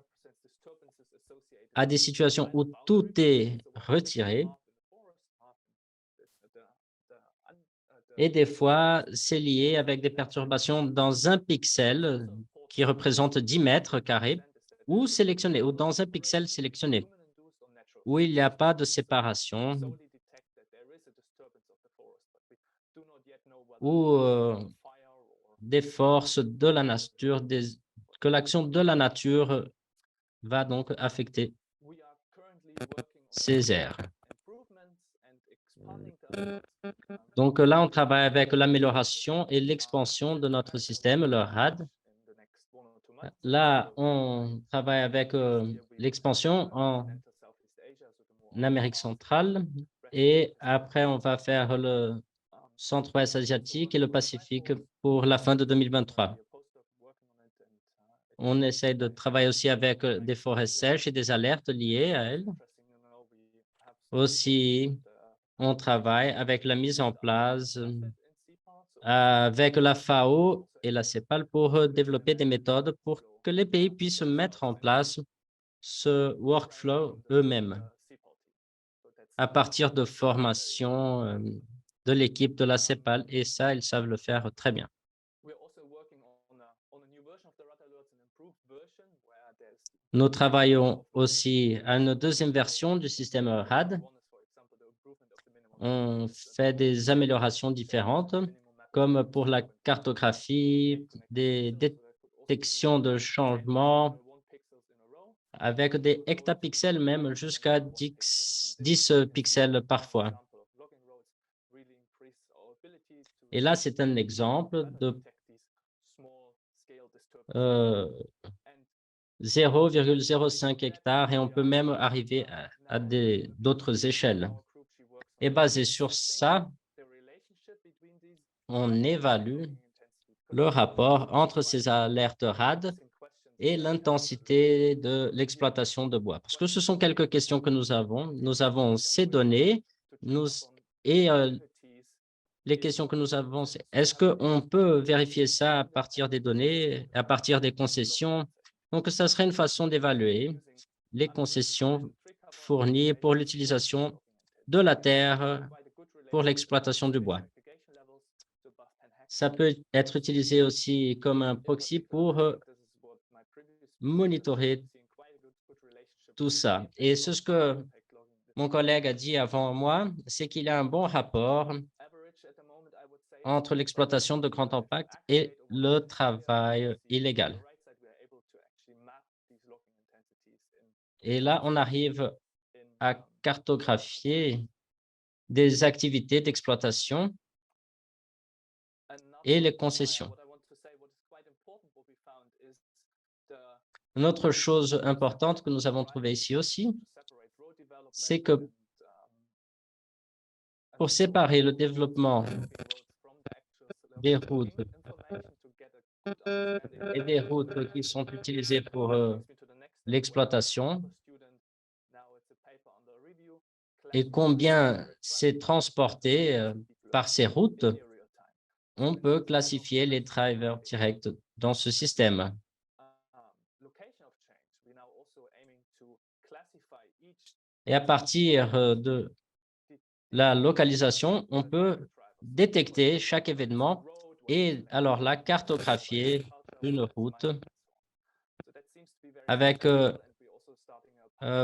à des situations où tout est retiré. Et des fois, c'est lié avec des perturbations dans un pixel qui représente 10 mètres carrés ou sélectionné, ou dans un pixel sélectionné, où il n'y a pas de séparation, ou des forces de la nature, que l'action de la nature va donc affecter ces aires. Donc là, on travaille avec l'amélioration et l'expansion de notre système, le RAD. Là, on travaille avec l'expansion en Amérique centrale et après, on va faire le centre-ouest asiatique et le Pacifique pour la fin de 2023. On essaie de travailler aussi avec des forêts sèches et des alertes liées à elles. Aussi, on travaille avec la mise en place avec la FAO et la CEPAL pour développer des méthodes pour que les pays puissent mettre en place ce workflow eux-mêmes à partir de formations de l'équipe de la CEPAL et ça, ils savent le faire très bien. Nous travaillons aussi à une deuxième version du système RAD. On fait des améliorations différentes, comme pour la cartographie, des détections de changements, avec des hectapixels même jusqu'à 10 pixels parfois. Et là, c'est un exemple de 0,05 hectares et on peut même arriver à d'autres échelles. Et basé sur ça, on évalue le rapport entre ces alertes RAD et l'intensité de l'exploitation de bois. Parce que ce sont quelques questions que nous avons. Nous avons ces données et les questions que nous avons, c'est est-ce qu'on peut vérifier ça à partir des données, à partir des concessions? Donc, ça serait une façon d'évaluer les concessions fournies pour l'utilisation de la terre pour l'exploitation du bois. Ça peut être utilisé aussi comme un proxy pour monitorer tout ça. Et ce que mon collègue a dit avant moi, c'est qu'il y a un bon rapport entre l'exploitation de grand impact et le travail illégal. Et là, on arrive à cartographier des activités d'exploitation et les concessions. Une autre chose importante que nous avons trouvée ici aussi, c'est que pour séparer le développement des routes et des routes qui sont utilisées pour l'exploitation et combien c'est transporté par ces routes, on peut classifier les drivers directs dans ce système. Et à partir de la localisation, on peut détecter chaque événement et alors la cartographier une route avec,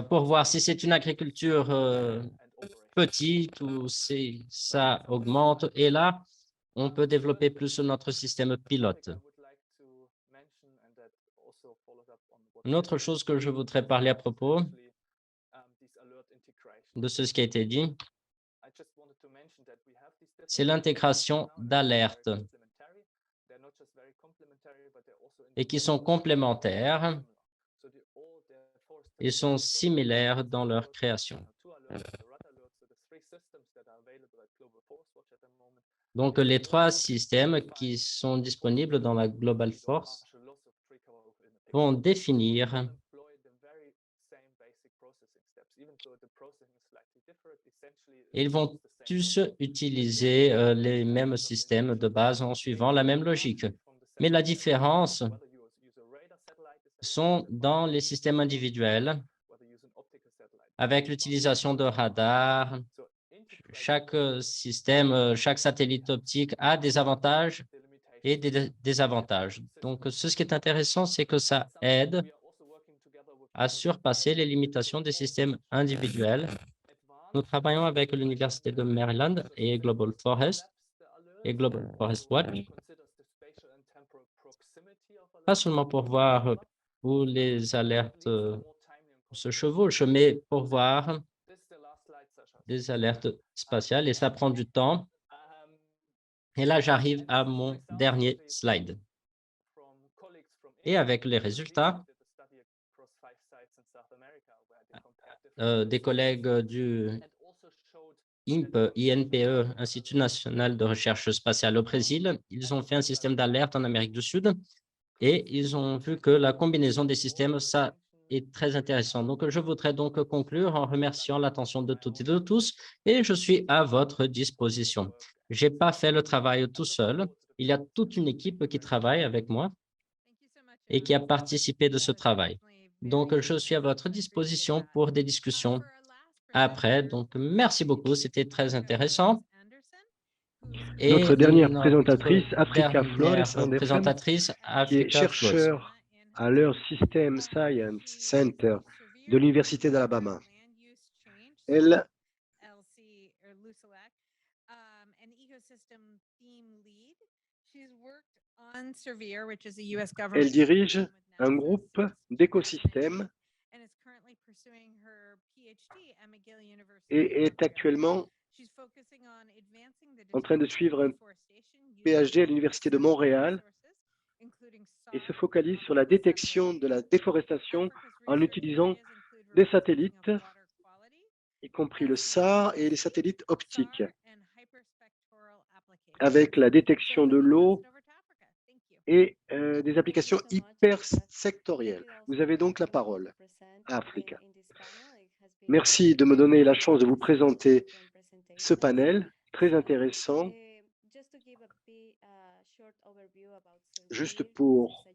pour voir si c'est une agriculture petite ou si ça augmente. Et là, on peut développer plus notre système pilote. Une autre chose que je voudrais parler à propos de ce qui a été dit, c'est l'intégration d'alertes et qui sont complémentaires et sont similaires dans leur création. Donc, les trois systèmes qui sont disponibles dans la Global Force vont définir et ils vont tous utiliser les mêmes systèmes de base en suivant la même logique. Mais la différence sont dans les systèmes individuels avec l'utilisation de radars. Chaque système, chaque satellite optique a des avantages et des désavantages. Donc, ce qui est intéressant, c'est que ça aide à surpasser les limitations des systèmes individuels. Nous travaillons avec l'Université de Maryland et Global Forest et Global Forest Watch, pas seulement pour voir où les alertes se chevauchent, mais pour voir des alertes spatiales et ça prend du temps. Et là, j'arrive à mon dernier slide. Et avec les résultats des collègues du INPE, Institut national de recherche spatiale au Brésil, ils ont fait un système d'alerte en Amérique du Sud et ils ont vu que la combinaison des systèmes, ça est très intéressant. Donc, je voudrais donc conclure en remerciant l'attention de toutes et de tous et je suis à votre disposition. Je n'ai pas fait le travail tout seul. Il y a toute une équipe qui travaille avec moi et qui a participé de ce travail. Donc, je suis à votre disposition pour des discussions après. Donc, merci beaucoup. C'était très intéressant. Et Notre dernière notre présentatrice, Africa dernière Flores Anderson, présentatrice, qui est Africa Flores. chercheur à l'Earth System Science Center de l'Université d'Alabama. Elle dirige un groupe d'écosystèmes et est actuellement en train de suivre un PhD à l'Université de Montréal et se focalise sur la détection de la déforestation en utilisant des satellites, y compris le SAR et les satellites optiques, avec la détection de l'eau et des applications hypersectorielles. Vous avez donc la parole à Africa. Merci de me donner la chance de vous présenter ce panel très intéressant. Juste pour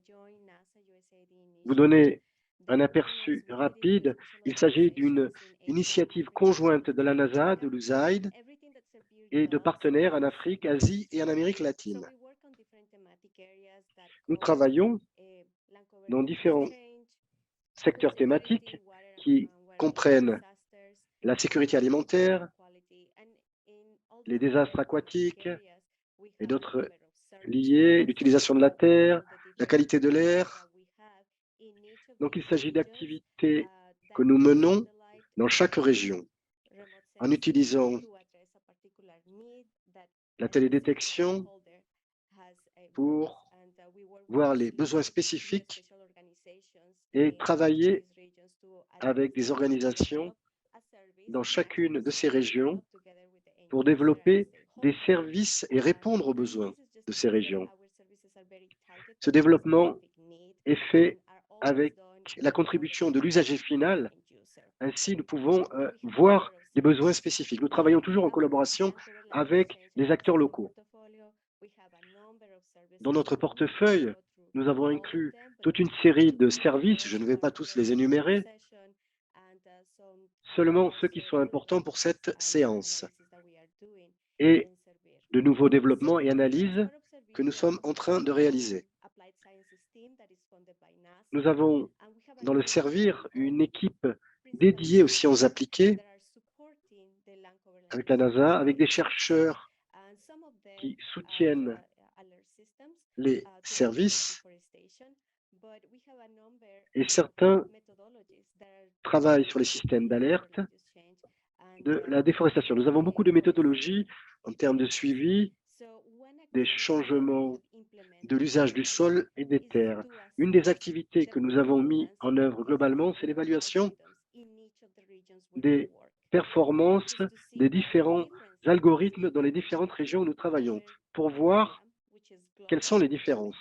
vous donner un aperçu rapide, il s'agit d'une initiative conjointe de la NASA, de l'USAID et de partenaires en Afrique, Asie et en Amérique latine. Nous travaillons dans différents secteurs thématiques qui comprennent la sécurité alimentaire, les désastres aquatiques et d'autres liés, l'utilisation de la terre, la qualité de l'air. Donc, il s'agit d'activités que nous menons dans chaque région en utilisant la télédétection pour voir les besoins spécifiques et travailler avec des organisations dans chacune de ces régions pour développer des services et répondre aux besoins. de ces régions. Ce développement est fait avec la contribution de l'usager final. Ainsi, nous pouvons voir les besoins spécifiques. Nous travaillons toujours en collaboration avec les acteurs locaux. Dans notre portefeuille, nous avons inclus toute une série de services. Je ne vais pas tous les énumérer, seulement ceux qui sont importants pour cette séance et de nouveaux développements et analyses que nous sommes en train de réaliser. Nous avons dans le servir une équipe dédiée aux sciences appliquées avec la NASA, avec des chercheurs qui soutiennent les services et certains travaillent sur les systèmes d'alerte de la déforestation. Nous avons beaucoup de méthodologies en termes de suivi des changements de l'usage du sol et des terres. Une des activités que nous avons mis en œuvre globalement, c'est l'évaluation des performances des différents algorithmes dans les différentes régions où nous travaillons pour voir quelles sont les différences.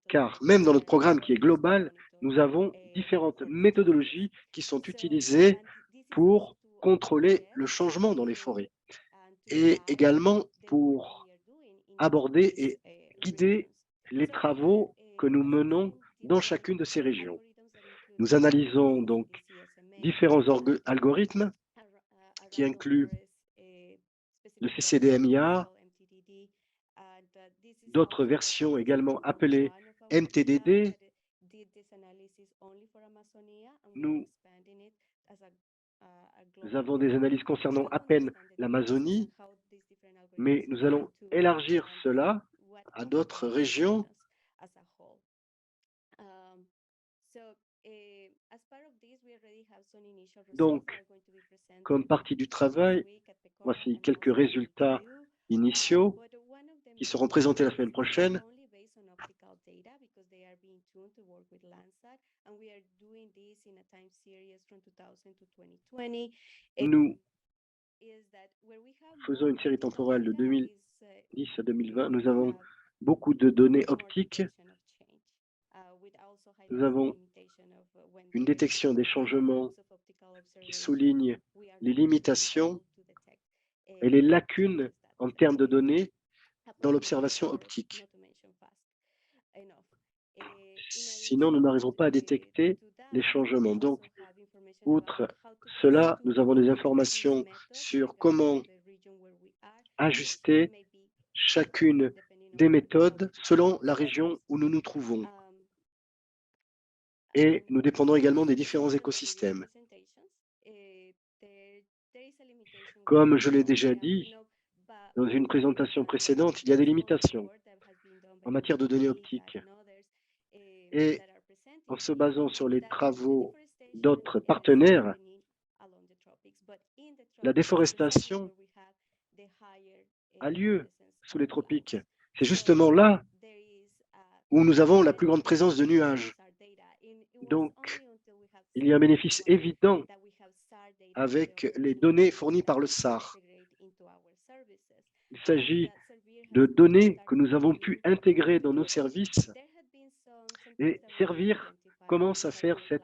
Car même dans notre programme qui est global, nous avons différentes méthodologies qui sont utilisées pour contrôler le changement dans les forêts et également pour aborder et guider les travaux que nous menons dans chacune de ces régions. Nous analysons donc différents algorithmes qui incluent le CCDMIA, d'autres versions également appelées MTDD. Nous avons des analyses concernant à peine l'Amazonie, mais nous allons élargir cela à d'autres régions. Donc, comme partie du travail, voici quelques résultats initiaux qui seront présentés la semaine prochaine. Nous faisons une série temporelle de 2010 à 2020. Nous avons beaucoup de données optiques. Nous avons une détection des changements qui souligne les limitations et les lacunes en termes de données dans l'observation optique. Sinon, nous n'arrivons pas à détecter les changements. Donc, outre cela, nous avons des informations sur comment ajuster chacune des méthodes selon la région où nous nous trouvons. Et nous dépendons également des différents écosystèmes. Comme je l'ai déjà dit dans une présentation précédente, il y a des limitations en matière de données optiques. Et en se basant sur les travaux d'autres partenaires, la déforestation a lieu sous les tropiques. C'est justement là où nous avons la plus grande présence de nuages. Donc, il y a un bénéfice évident avec les données fournies par le SAR. Il s'agit de données que nous avons pu intégrer dans nos services et Servir commence à faire cette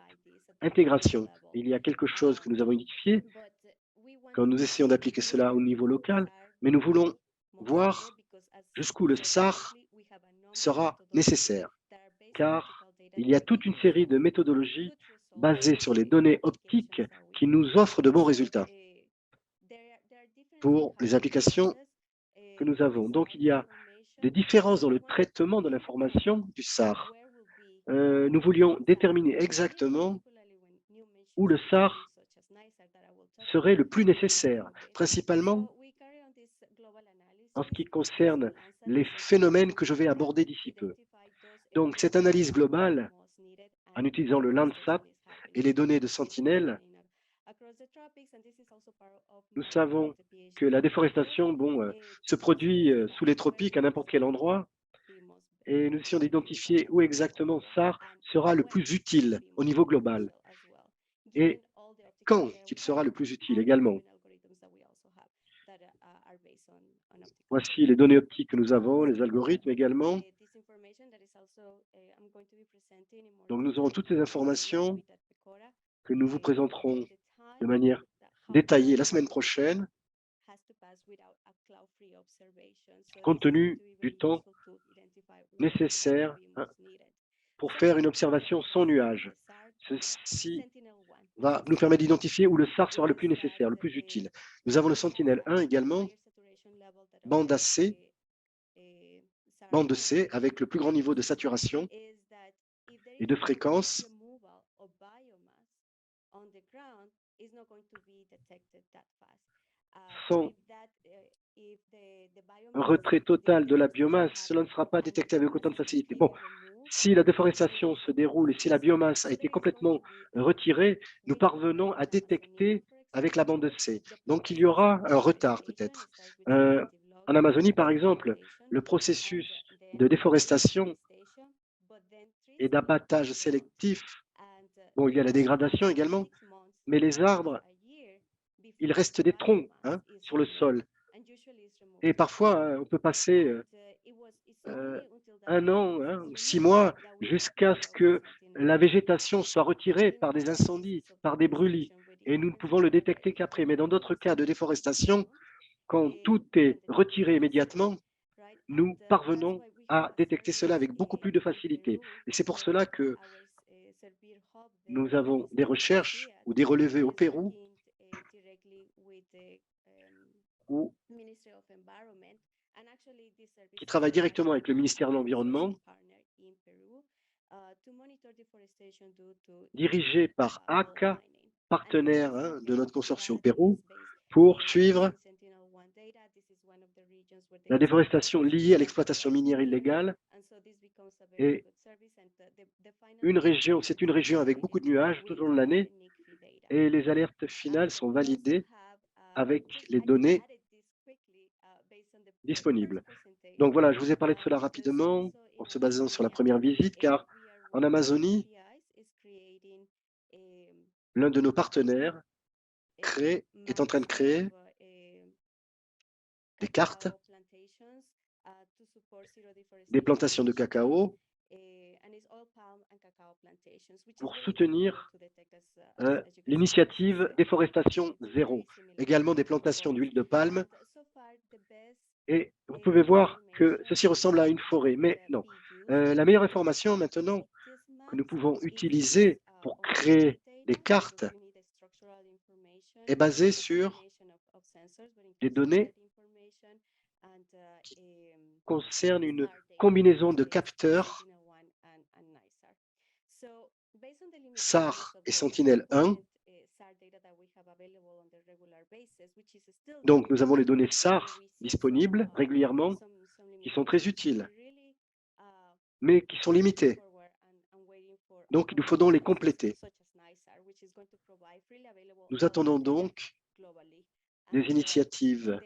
intégration. Il y a quelque chose que nous avons identifié quand nous essayons d'appliquer cela au niveau local, mais nous voulons voir jusqu'où le SAR sera nécessaire, car il y a toute une série de méthodologies basées sur les données optiques qui nous offrent de bons résultats pour les applications que nous avons. Donc, il y a des différences dans le traitement de l'information du SAR. Nous voulions déterminer exactement où le SAR serait le plus nécessaire, principalement en ce qui concerne les phénomènes que je vais aborder d'ici peu. Donc, cette analyse globale, en utilisant le Landsat et les données de Sentinel, nous savons que la déforestation se produit sous les tropiques à n'importe quel endroit, et nous essayons d'identifier où exactement SAR sera le plus utile au niveau global et quand il sera le plus utile également. Voici les données optiques que nous avons, les algorithmes également. Donc, nous aurons toutes ces informations que nous vous présenterons de manière détaillée la semaine prochaine, compte tenu du temps nécessaire pour faire une observation sans nuage. Ceci va nous permettre d'identifier où le SAR sera le plus nécessaire, le plus utile. Nous avons le Sentinel-1 également, bande C, avec le plus grand niveau de saturation et de fréquence. Sans un retrait total de la biomasse, cela ne sera pas détecté avec autant de facilité. Bon, si la déforestation se déroule et si la biomasse a été complètement retirée, nous parvenons à détecter avec la bande C. Donc, il y aura un retard peut-être. En Amazonie, par exemple, le processus de déforestation et d'abattage sélectif, bon, il y a la dégradation également, mais les arbres, il reste des troncs sur le sol. Et parfois, on peut passer 1 an, 6 mois, jusqu'à ce que la végétation soit retirée par des incendies, par des brûlis. Et nous ne pouvons le détecter qu'après. Mais dans d'autres cas de déforestation, quand tout est retiré immédiatement, nous parvenons à détecter cela avec beaucoup plus de facilité. Et c'est pour cela que nous avons des recherches ou des relevés au Pérou qui travaillent directement avec le ministère de l'Environnement, dirigé par ACA, partenaire de notre consortium au Pérou, pour suivre la déforestation liée à l'exploitation minière illégale. Et c'est une région avec beaucoup de nuages tout au long de l'année et les alertes finales sont validées avec les données disponibles. Donc voilà, je vous ai parlé de cela rapidement en se basant sur la première visite, car en Amazonie, l'un de nos partenaires est en train de créer des cartes des plantations de cacao pour soutenir l'initiative Déforestation Zéro, également des plantations d'huile de palme. Et vous pouvez voir que ceci ressemble à une forêt, mais non. La meilleure information maintenant que nous pouvons utiliser pour créer des cartes est basée sur des données qui concernent une combinaison de capteurs SAR et Sentinel-1. Donc, nous avons les données SAR disponibles régulièrement, qui sont très utiles, mais qui sont limitées. Donc, il nous faut donc les compléter. Nous attendons donc des initiatives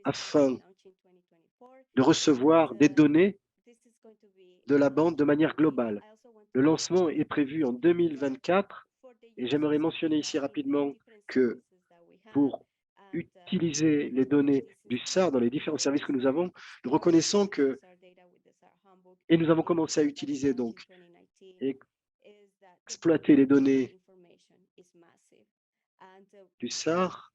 afin de recevoir des données de la bande de manière globale. Le lancement est prévu en 2024 et j'aimerais mentionner ici rapidement que pour utiliser les données du SAR dans les différents services que nous avons, nous reconnaissons que, et nous avons commencé à utiliser donc, exploiter les données du SAR.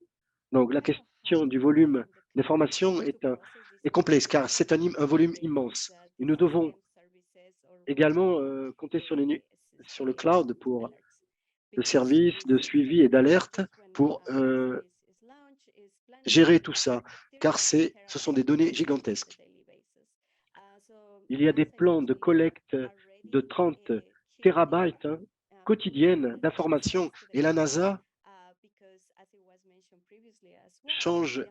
Donc la question du volume d'information est complexe car c'est un volume immense. Et nous devons également compter sur le cloud pour le service de suivi et d'alerte pour gérer tout ça, car ce sont des données gigantesques. Il y a des plans de collecte de 30 terabytes quotidiennes d'informations et la NASA change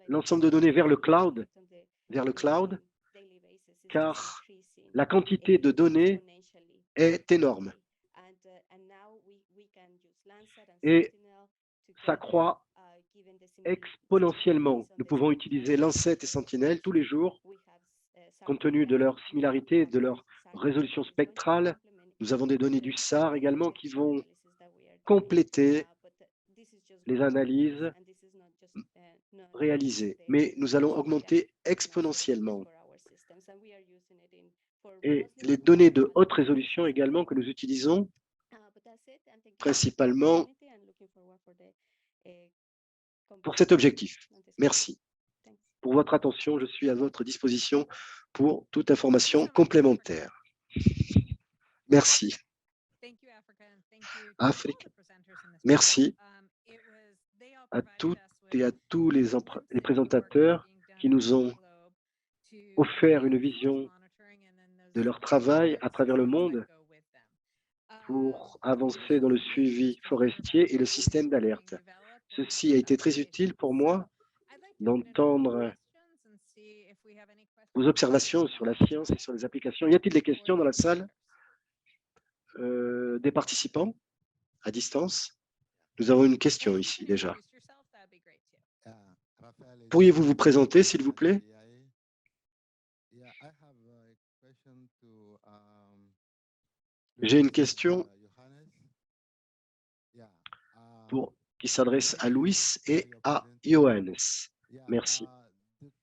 l'ensemble de données vers le cloud, car la quantité de données est énorme. Et ça croît exponentiellement. Nous pouvons utiliser Lancet et Sentinel tous les jours, compte tenu de leur similarité, de leur résolution spectrale. Nous avons des données du SAR également qui vont compléter les analyses réalisé, mais nous allons augmenter exponentiellement. Et les données de haute résolution également que nous utilisons principalement pour cet objectif. Merci pour votre attention. Je suis à votre disposition pour toute information complémentaire. Merci. Afrique, merci à toutes et à tous les présentateurs qui nous ont offert une vision de leur travail à travers le monde pour avancer dans le suivi forestier et le système d'alerte. Ceci a été très utile pour moi d'entendre vos observations sur la science et sur les applications. Y a-t-il des questions dans la salle des participants à distance? Nous avons une question ici déjà. Pourriez-vous vous présenter, s'il vous plaît? J'ai une question qui s'adresse à Louis et à Johannes. Merci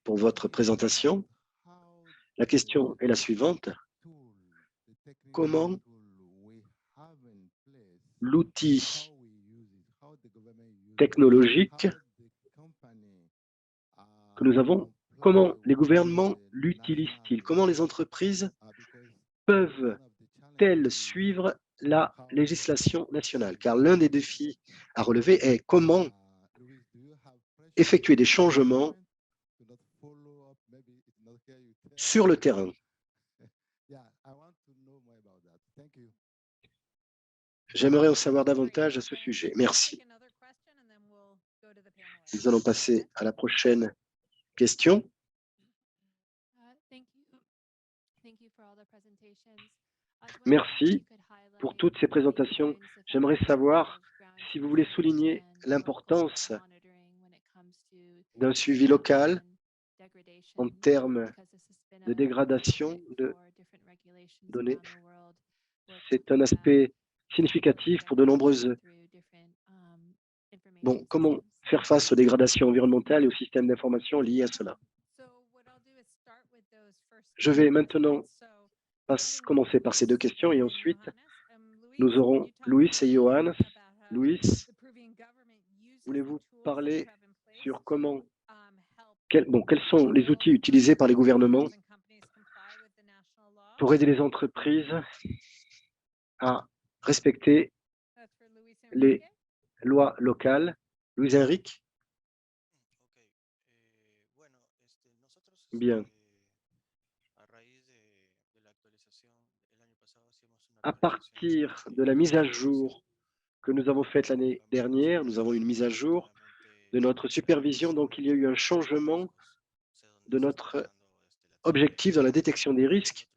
pour votre présentation. La question est la suivante. Comment l'outil technologique que nous avons, comment les gouvernements l'utilisent-ils? Comment les entreprises peuvent-elles suivre la législation nationale? Car l'un des défis à relever est comment effectuer des changements sur le terrain. J'aimerais en savoir davantage à ce sujet. Merci. Nous allons passer à la prochaine question. Merci pour toutes ces présentations. J'aimerais savoir si vous voulez souligner l'importance d'un suivi local en termes de dégradation de données. C'est un aspect significatif pour de nombreuses. Bon, comment faire face aux dégradations environnementales et aux systèmes d'information liés à cela? Je vais maintenant commencer par ces deux questions et ensuite nous aurons Louis et Johannes. Louis, voulez-vous parler sur quels sont les outils utilisés par les gouvernements pour aider les entreprises à respecter les lois locales? Luis Enrique? Bien. À partir de la mise à jour que nous avons faite l'année dernière, nous avons une mise à jour de notre supervision. Donc, il y a eu un changement de notre objectif dans la détection des risques,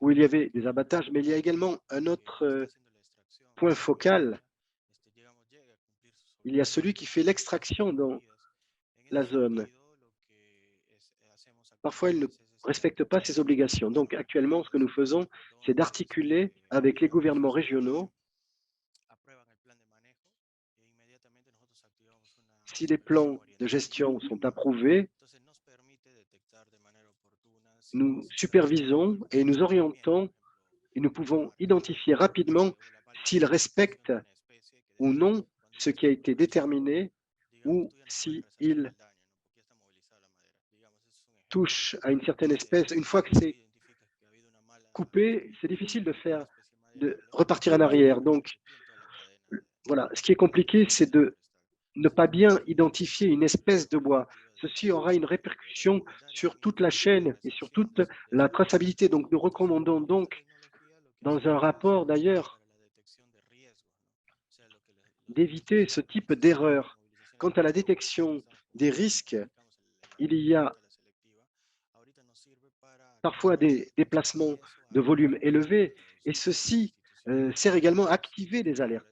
où il y avait des abattages, mais il y a également un autre point focal. Il y a celui qui fait l'extraction dans la zone. Parfois, il ne respecte pas ses obligations. Donc, actuellement, ce que nous faisons, c'est d'articuler avec les gouvernements régionaux. Si les plans de gestion sont approuvés, nous supervisons et nous orientons et nous pouvons identifier rapidement s'ils respectent ou non ce qui a été déterminé ou s'ils touchent à une certaine espèce. Une fois que c'est coupé, c'est difficile de repartir en arrière. Donc, voilà, ce qui est compliqué, c'est de ne pas bien identifier une espèce de bois. Ceci aura une répercussion sur toute la chaîne et sur toute la traçabilité. Donc, nous recommandons donc, dans un rapport d'ailleurs, d'éviter ce type d'erreur. Quant à la détection des risques, il y a parfois des déplacements de volume élevé et ceci sert également à activer des alertes.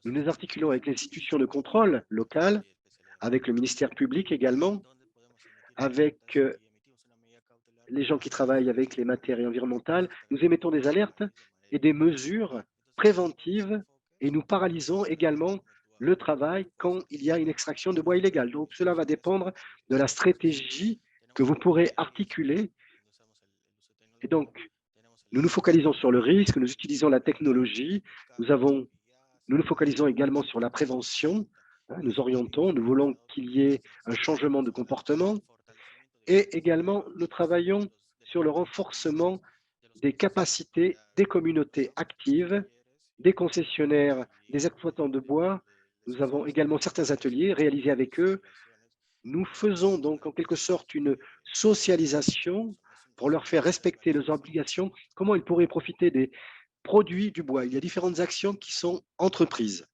Nous nous articulons avec les institutions de contrôle locales, avec le ministère public également, avec les gens qui travaillent avec les matières environnementales. Nous émettons des alertes et des mesures préventives et nous paralysons également le travail quand il y a une extraction de bois illégal. Donc, cela va dépendre de la stratégie que vous pourrez articuler. Et donc, nous nous focalisons sur le risque, nous utilisons la technologie, nous nous focalisons également sur la prévention, nous orientons, nous voulons qu'il y ait un changement de comportement et également nous travaillons sur le renforcement des capacités des communautés actives, des concessionnaires, des exploitants de bois. Nous avons également certains ateliers réalisés avec eux. Nous faisons donc en quelque sorte une socialisation pour leur faire respecter leurs obligations, comment ils pourraient profiter des produits du bois. Il y a différentes actions qui sont entreprises.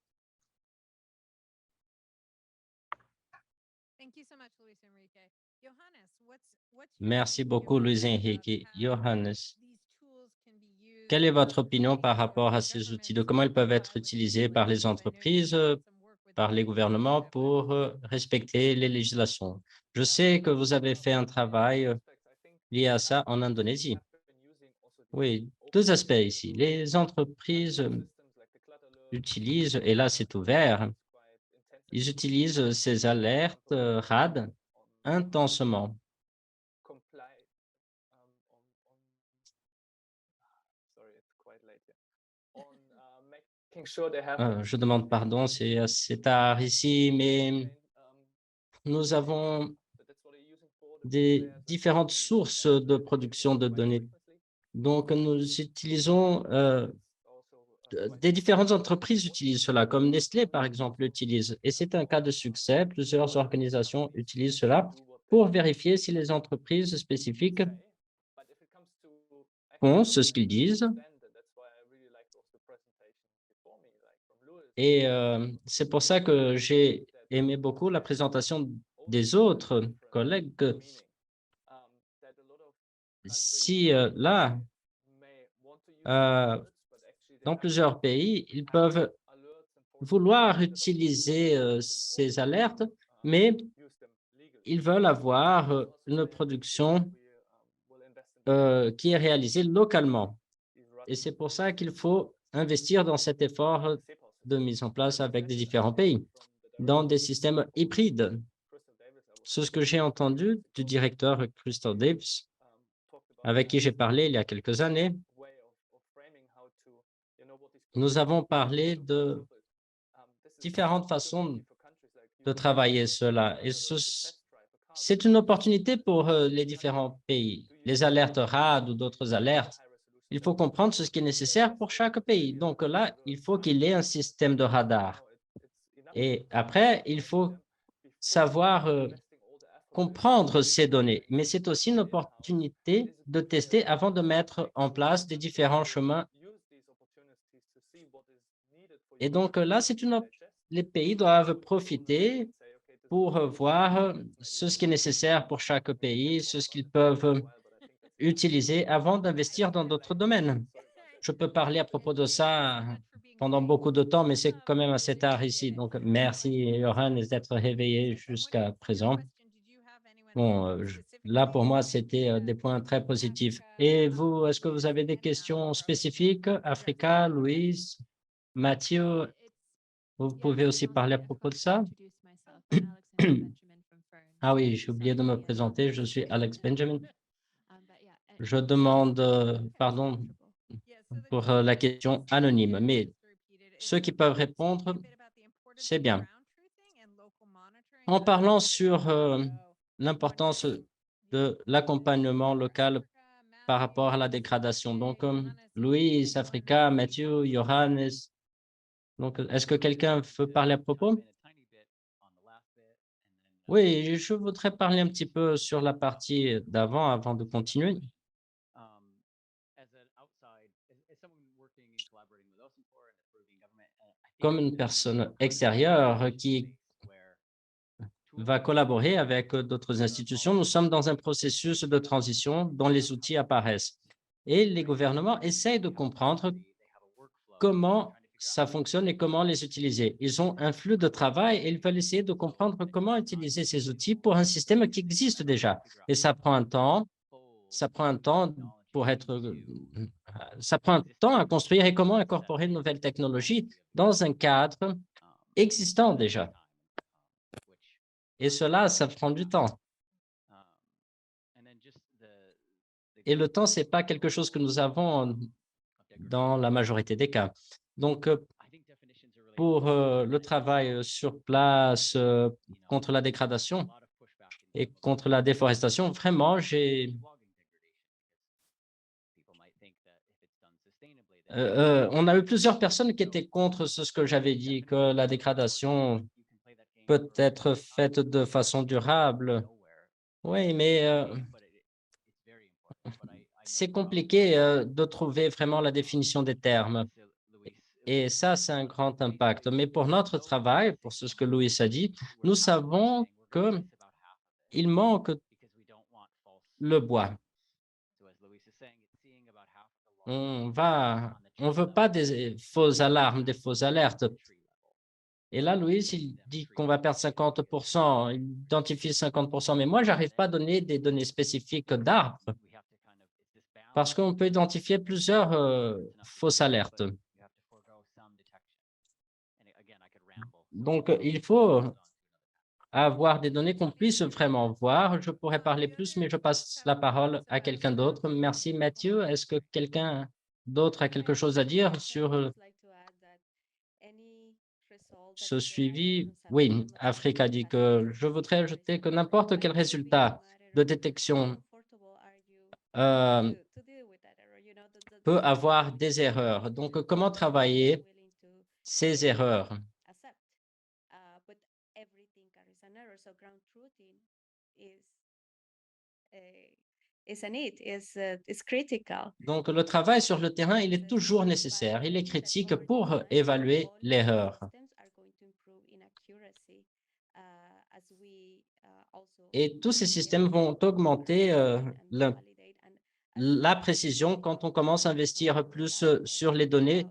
Merci beaucoup, Luis Enrique. Johannes, quelle est votre opinion par rapport à ces outils, de comment ils peuvent être utilisés par les entreprises, par les gouvernements pour respecter les législations? Je sais que vous avez fait un travail lié à ça en Indonésie. Oui, deux aspects ici. Les entreprises utilisent, et là c'est ouvert, ils utilisent ces alertes RAD intensément. Je demande pardon, c'est assez tard ici, mais nous avons des différentes sources de production de données. Donc, nous utilisons, des différentes entreprises utilisent cela, comme Nestlé, par exemple, l'utilise. Et c'est un cas de succès. Plusieurs organisations utilisent cela pour vérifier si les entreprises spécifiques font ce qu'ils disent. Et c'est pour ça que j'ai aimé beaucoup la présentation des autres collègues. Si là, dans plusieurs pays, ils peuvent vouloir utiliser ces alertes, mais ils veulent avoir une production qui est réalisée localement. Et c'est pour ça qu'il faut investir dans cet effort de mise en place avec des différents pays, dans des systèmes hybrides. C'est ce que j'ai entendu du directeur Crystal Davis, avec qui j'ai parlé il y a quelques années. Nous avons parlé de différentes façons de travailler cela. Et c'est une opportunité pour les différents pays. Les alertes RAD ou d'autres alertes, il faut comprendre ce qui est nécessaire pour chaque pays. Donc là, il faut qu'il y ait un système de radar. Et après, il faut savoir comprendre ces données. Mais c'est aussi une opportunité de tester avant de mettre en place des différents chemins. Et donc là, les pays doivent profiter pour voir ce qui est nécessaire pour chaque pays, ce qu'ils peuvent utiliser avant d'investir dans d'autres domaines. Je peux parler à propos de ça pendant beaucoup de temps, mais c'est quand même assez tard ici. Donc, merci, Johannes, d'être réveillé jusqu'à présent. Bon, là, pour moi, c'était des points très positifs. Et vous, est-ce que vous avez des questions spécifiques? Africa, Louise, Mathieu, vous pouvez aussi parler à propos de ça? Ah oui, j'ai oublié de me présenter. Je suis Alex Benjamin. Je demande pardon pour la question anonyme, mais ceux qui peuvent répondre, c'est bien. En parlant sur l'importance de l'accompagnement local par rapport à la dégradation. Donc, Louis, Africa, Mathieu, Johannes. Donc, est-ce que quelqu'un veut parler à propos? Oui, je voudrais parler un petit peu sur la partie d'avant, avant de continuer. Comme une personne extérieure qui va collaborer avec d'autres institutions, nous sommes dans un processus de transition dont les outils apparaissent. Et les gouvernements essayent de comprendre comment ça fonctionne et comment les utiliser. Ils ont un flux de travail et ils veulent essayer de comprendre comment utiliser ces outils pour un système qui existe déjà. Et ça prend un temps à construire et comment incorporer de nouvelles technologies dans un cadre existants déjà. Et cela, ça prend du temps. Et le temps, ce n'est pas quelque chose que nous avons dans la majorité des cas. Donc, pour le travail sur place contre la dégradation et contre la déforestation, vraiment, on a eu plusieurs personnes qui étaient contre ce que j'avais dit, que la dégradation peut être faite de façon durable. Oui, mais c'est compliqué de trouver vraiment la définition des termes. Et ça, c'est un grand impact. Mais pour notre travail, pour ce que Louis a dit, nous savons qu'il manque le bois. On veut pas des fausses alarmes, des fausses alertes. Et là, Louis, il dit qu'on va perdre 50%, il identifie 50%, mais moi, je n'arrive pas à donner des données spécifiques d'arbres parce qu'on peut identifier plusieurs fausses alertes. Donc, il faut avoir des données qu'on puisse vraiment voir. Je pourrais parler plus, mais je passe la parole à quelqu'un d'autre. Merci, Mathieu. Est-ce que quelqu'un d'autre a quelque chose à dire sur ce suivi? Oui, Afrique a dit que je voudrais ajouter que n'importe quel résultat de détection peut avoir des erreurs. Donc, comment travailler ces erreurs? Donc, le travail sur le terrain, il est toujours nécessaire. Il est critique pour évaluer l'erreur. Et tous ces systèmes vont augmenter la précision quand on commence à investir plus sur les données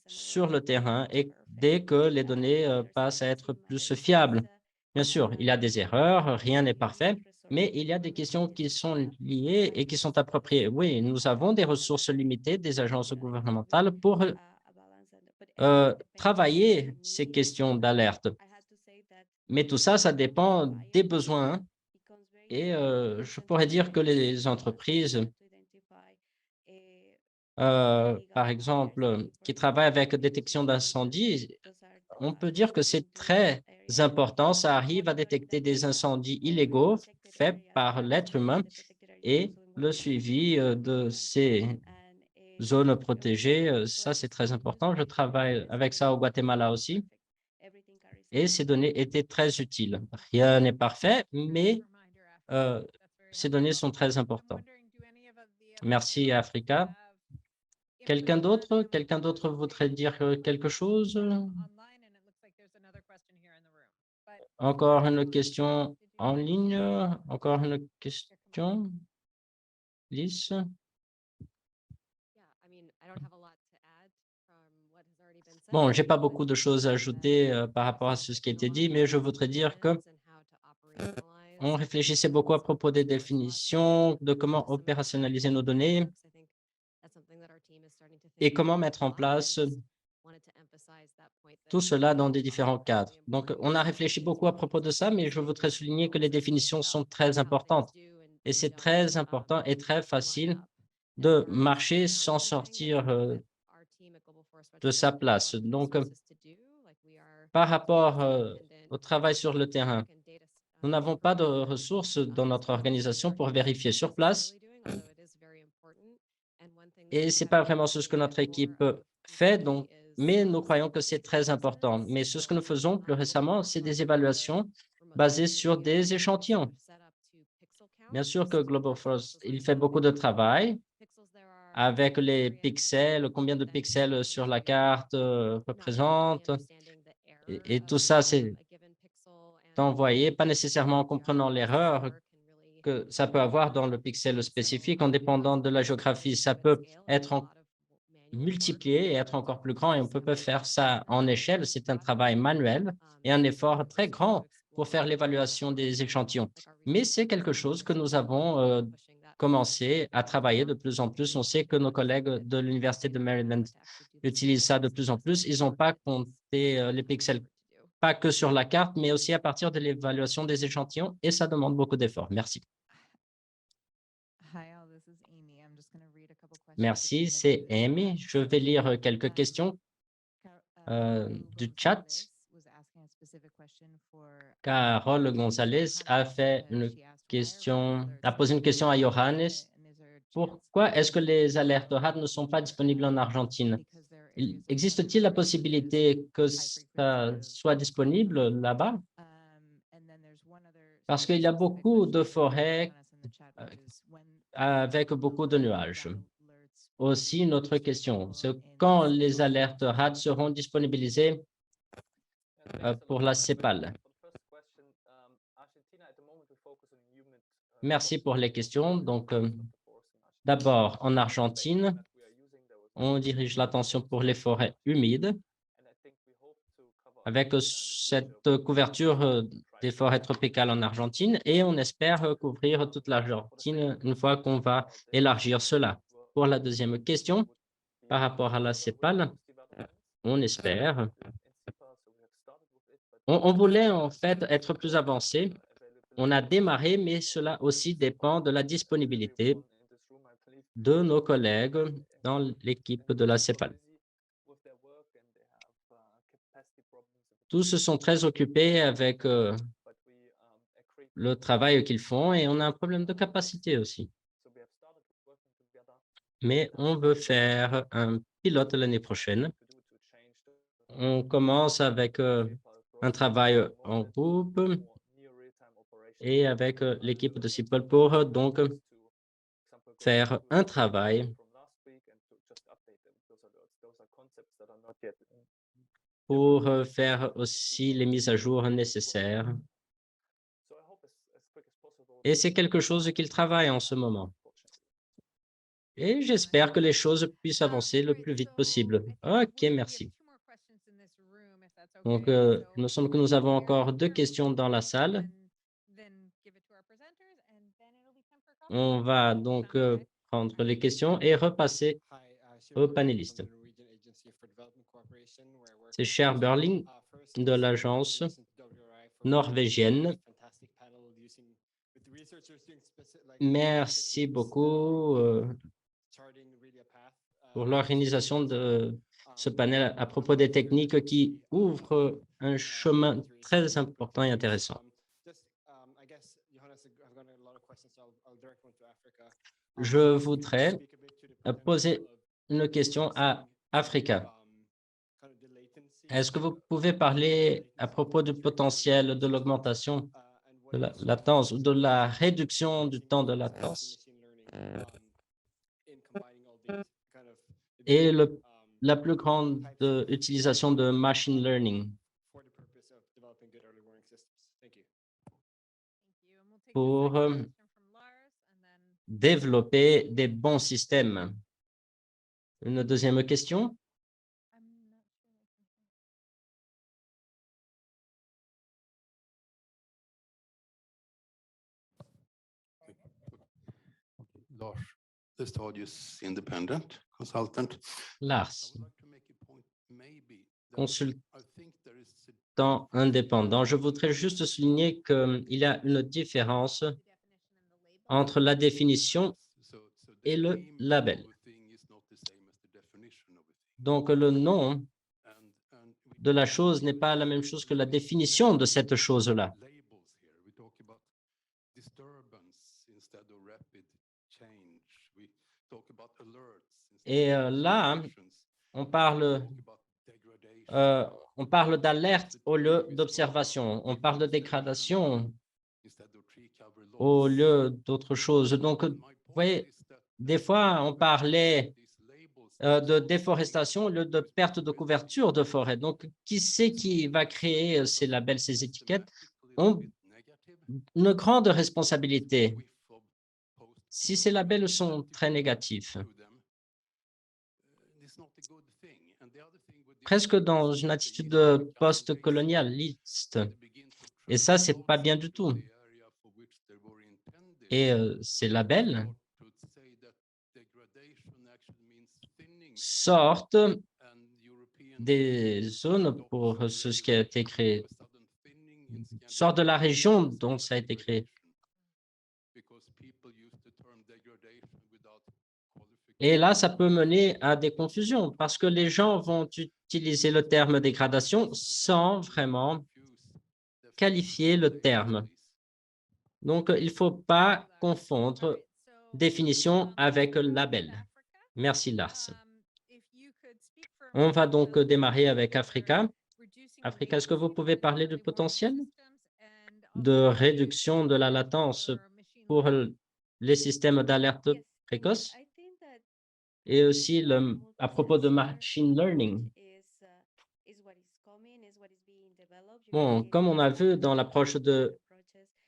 sur le terrain et dès que les données passent à être plus fiables. Bien sûr, il y a des erreurs, rien n'est parfait, mais il y a des questions qui sont liées et qui sont appropriées. Oui, nous avons des ressources limitées des agences gouvernementales pour travailler ces questions d'alerte. Mais tout ça, ça dépend des besoins. Et je pourrais dire que les entreprises, par exemple, qui travaillent avec détection d'incendie, on peut dire que c'est très important. Ça arrive à détecter des incendies illégaux faits par l'être humain et le suivi de ces zones protégées, ça c'est très important. Je travaille avec ça au Guatemala aussi et ces données étaient très utiles. Rien n'est parfait, mais ces données sont très importantes. Merci, Africa. Quelqu'un d'autre? Quelqu'un d'autre voudrait dire quelque chose? Encore une question en ligne? Encore une question? Lise? Bon, je n'ai pas beaucoup de choses à ajouter par rapport à ce qui a été dit, mais je voudrais dire que on réfléchissait beaucoup à propos des définitions, de comment opérationnaliser nos données et comment mettre en place tout cela dans des différents cadres. Donc, on a réfléchi beaucoup à propos de ça, mais je voudrais souligner que les définitions sont très importantes. Et c'est très important et très facile de marcher sans sortir de sa place. Donc, par rapport au travail sur le terrain, nous n'avons pas de ressources dans notre organisation pour vérifier sur place. Et ce n'est pas vraiment ce que notre équipe fait, donc, mais nous croyons que c'est très important. Mais ce que nous faisons plus récemment, c'est des évaluations basées sur des échantillons. Bien sûr que Global Forest, il fait beaucoup de travail avec les pixels, combien de pixels sur la carte représente, et tout ça, c'est envoyé, pas nécessairement en comprenant l'erreur que ça peut avoir dans le pixel spécifique, en dépendant de la géographie. Ça peut être multiplié et être encore plus grand, et on peut faire ça en échelle. C'est un travail manuel et un effort très grand pour faire l'évaluation des échantillons. Mais c'est quelque chose que nous avons commencé à travailler de plus en plus. On sait que nos collègues de l'Université de Maryland utilisent ça de plus en plus. Ils n'ont pas compté les pixels pas que sur la carte, mais aussi à partir de l'évaluation des échantillons, et ça demande beaucoup d'efforts. Merci. Merci, c'est Amy. Je vais lire quelques questions du chat. Carole Gonzalez a posé une question à Johannes. Pourquoi est-ce que les alertes RAD ne sont pas disponibles en Argentine? Existe-t-il la possibilité que ça soit disponible là-bas? Parce qu'il y a beaucoup de forêts avec beaucoup de nuages. Aussi, une autre question, c'est quand les alertes RAD seront disponibilisées pour la CEPAL? Merci pour les questions. Donc, d'abord, en Argentine, on dirige l'attention pour les forêts humides. Avec cette couverture des forêts tropicales en Argentine, et on espère couvrir toute l'Argentine une fois qu'on va élargir cela. Pour la deuxième question, par rapport à la CEPAL, on espère. On voulait en fait être plus avancé. On a démarré, mais cela aussi dépend de la disponibilité de nos collègues dans l'équipe de la CEPAL. Tous se sont très occupés avec le travail qu'ils font et on a un problème de capacité aussi. Mais on veut faire un pilote l'année prochaine. On commence avec un travail en groupe et avec l'équipe de CIPOL pour donc faire un travail pour faire aussi les mises à jour nécessaires. Et c'est quelque chose qu'il travaille en ce moment. Et j'espère que les choses puissent avancer le plus vite possible. OK, merci. Donc, il me semble que nous avons encore 2 questions dans la salle. On va donc prendre les questions et repasser aux panélistes. C'est Cher Berling de l'agence norvégienne. Merci beaucoup pour l'organisation de ce panel à propos des techniques qui ouvrent un chemin très important et intéressant. Je voudrais poser une question à Africa. Est-ce que vous pouvez parler à propos du potentiel de l'augmentation de la latence ou de la réduction du temps de latence et la plus grande utilisation de machine learning pour développer des bons systèmes? Une deuxième question? Lars, consultant indépendant. Je voudrais juste souligner qu'il y a une différence entre la définition et le label. Donc, le nom de la chose n'est pas la même chose que la définition de cette chose-là. Et là, on parle d'alerte au lieu d'observation. On parle de dégradation au lieu d'autre chose. Donc, vous voyez, des fois, on parlait de déforestation au lieu de perte de couverture de forêt. Donc, qui c'est qui va créer ces labels, ces étiquettes? Ont une grande responsabilité. Si ces labels sont très négatifs, presque dans une attitude post-colonialiste. Et ça, ce n'est pas bien du tout. Et ces labels sortent des zones pour ce qui a été créé, sort de la région dont ça a été créé. Et là, ça peut mener à des confusions parce que les gens vont utiliser le terme dégradation sans vraiment qualifier le terme. Donc, il ne faut pas confondre définition avec label. Merci, Lars. On va donc démarrer avec Africa. Africa, est-ce que vous pouvez parler du potentiel de réduction de la latence pour les systèmes d'alerte précoce et aussi à propos de machine learning? Bon, comme on a vu dans l'approche de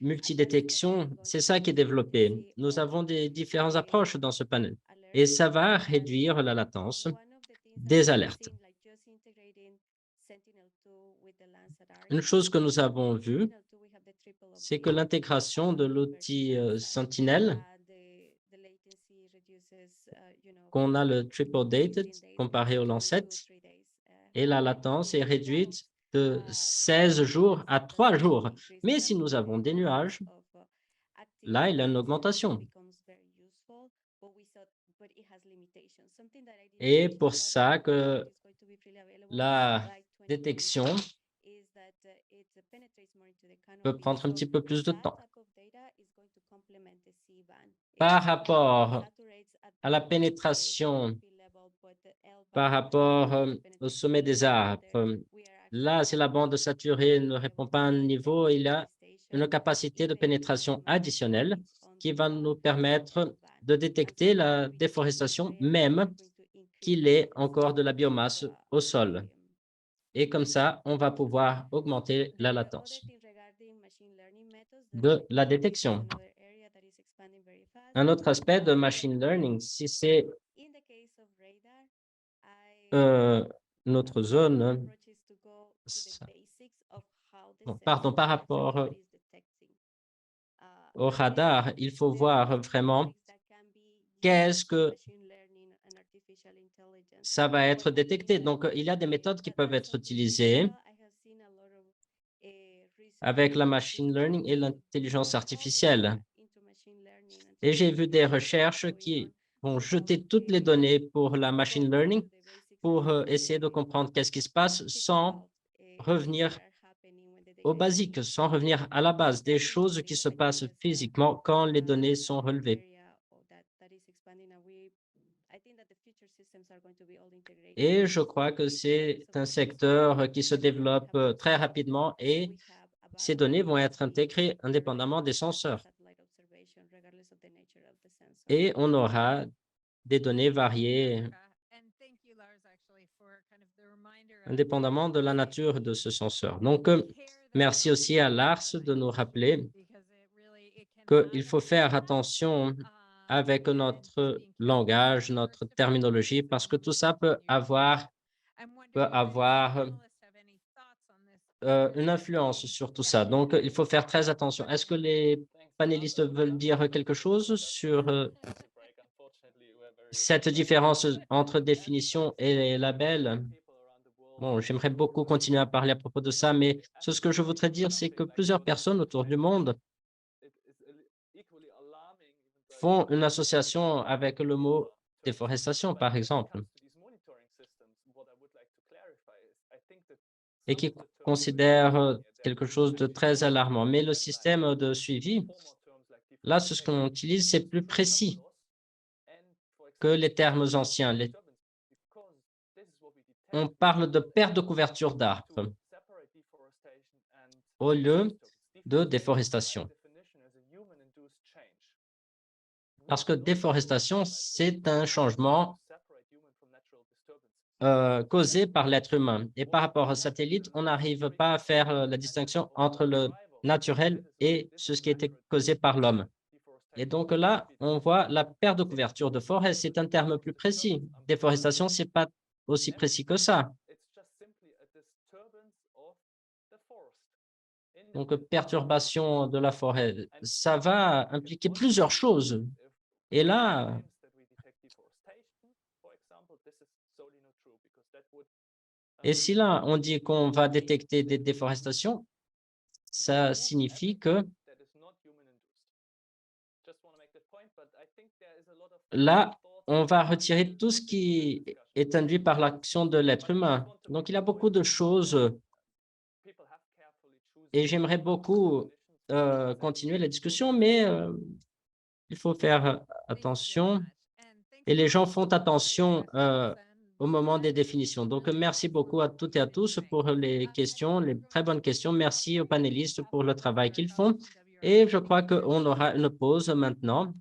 multidétection, c'est ça qui est développé. Nous avons des différentes approches dans ce panel et ça va réduire la latence des alertes. Une chose que nous avons vue, c'est que l'intégration de l'outil Sentinel, qu'on a le triple dated comparé au Lancet, et la latence est réduite de 16 jours à 3 jours. Mais si nous avons des nuages, là, il y a une augmentation. Et pour ça que la détection peut prendre un petit peu plus de temps. Par rapport à la pénétration, par rapport au sommet des arbres, là, si la bande saturée ne répond pas à un niveau, il y a une capacité de pénétration additionnelle qui va nous permettre de détecter la déforestation, même qu'il y ait encore de la biomasse au sol. Et comme ça, on va pouvoir augmenter la latence de la détection. Un autre aspect de machine learning, si c'est notre zone, pardon, par rapport au radar, il faut voir vraiment qu'est-ce que ça va être détecté. Donc, il y a des méthodes qui peuvent être utilisées avec la machine learning et l'intelligence artificielle. Et j'ai vu des recherches qui vont jeter toutes les données pour la machine learning pour essayer de comprendre qu'est-ce qui se passe sans revenir au basique, sans revenir à la base, des choses qui se passent physiquement quand les données sont relevées. Et je crois que c'est un secteur qui se développe très rapidement et ces données vont être intégrées indépendamment des senseurs. Et on aura des données variées indépendamment de la nature de ce senseur. Donc, merci aussi à Lars de nous rappeler qu'il faut faire attention avec notre langage, notre terminologie, parce que tout ça peut avoir une influence sur tout ça. Donc, il faut faire très attention. Est-ce que les panélistes veulent dire quelque chose sur cette différence entre définition et label? Bon, j'aimerais beaucoup continuer à parler à propos de ça, mais ce que je voudrais dire, c'est que plusieurs personnes autour du monde font une association avec le mot déforestation, par exemple, et qui considèrent quelque chose de très alarmant. Mais le système de suivi, là, ce qu'on utilise, c'est plus précis que les termes anciens. On parle de perte de couverture d'arbres au lieu de déforestation. Parce que déforestation, c'est un changement causé par l'être humain. Et par rapport au satellite, on n'arrive pas à faire la distinction entre le naturel et ce qui a été causé par l'homme. Et donc là, on voit la perte de couverture de forêt, c'est un terme plus précis. Déforestation, ce n'est pas aussi précis que ça. Donc, perturbation de la forêt, ça va impliquer plusieurs choses. Et là, Et si là, on dit qu'on va détecter des déforestations, ça signifie que là, on va retirer tout ce qui est induit par l'action de l'être humain. Donc, il y a beaucoup de choses et j'aimerais beaucoup continuer la discussion, mais il faut faire attention et les gens font attention au moment des définitions. Donc, merci beaucoup à toutes et à tous pour les questions, les très bonnes questions. Merci aux panélistes pour le travail qu'ils font. Et je crois qu'on aura une pause maintenant.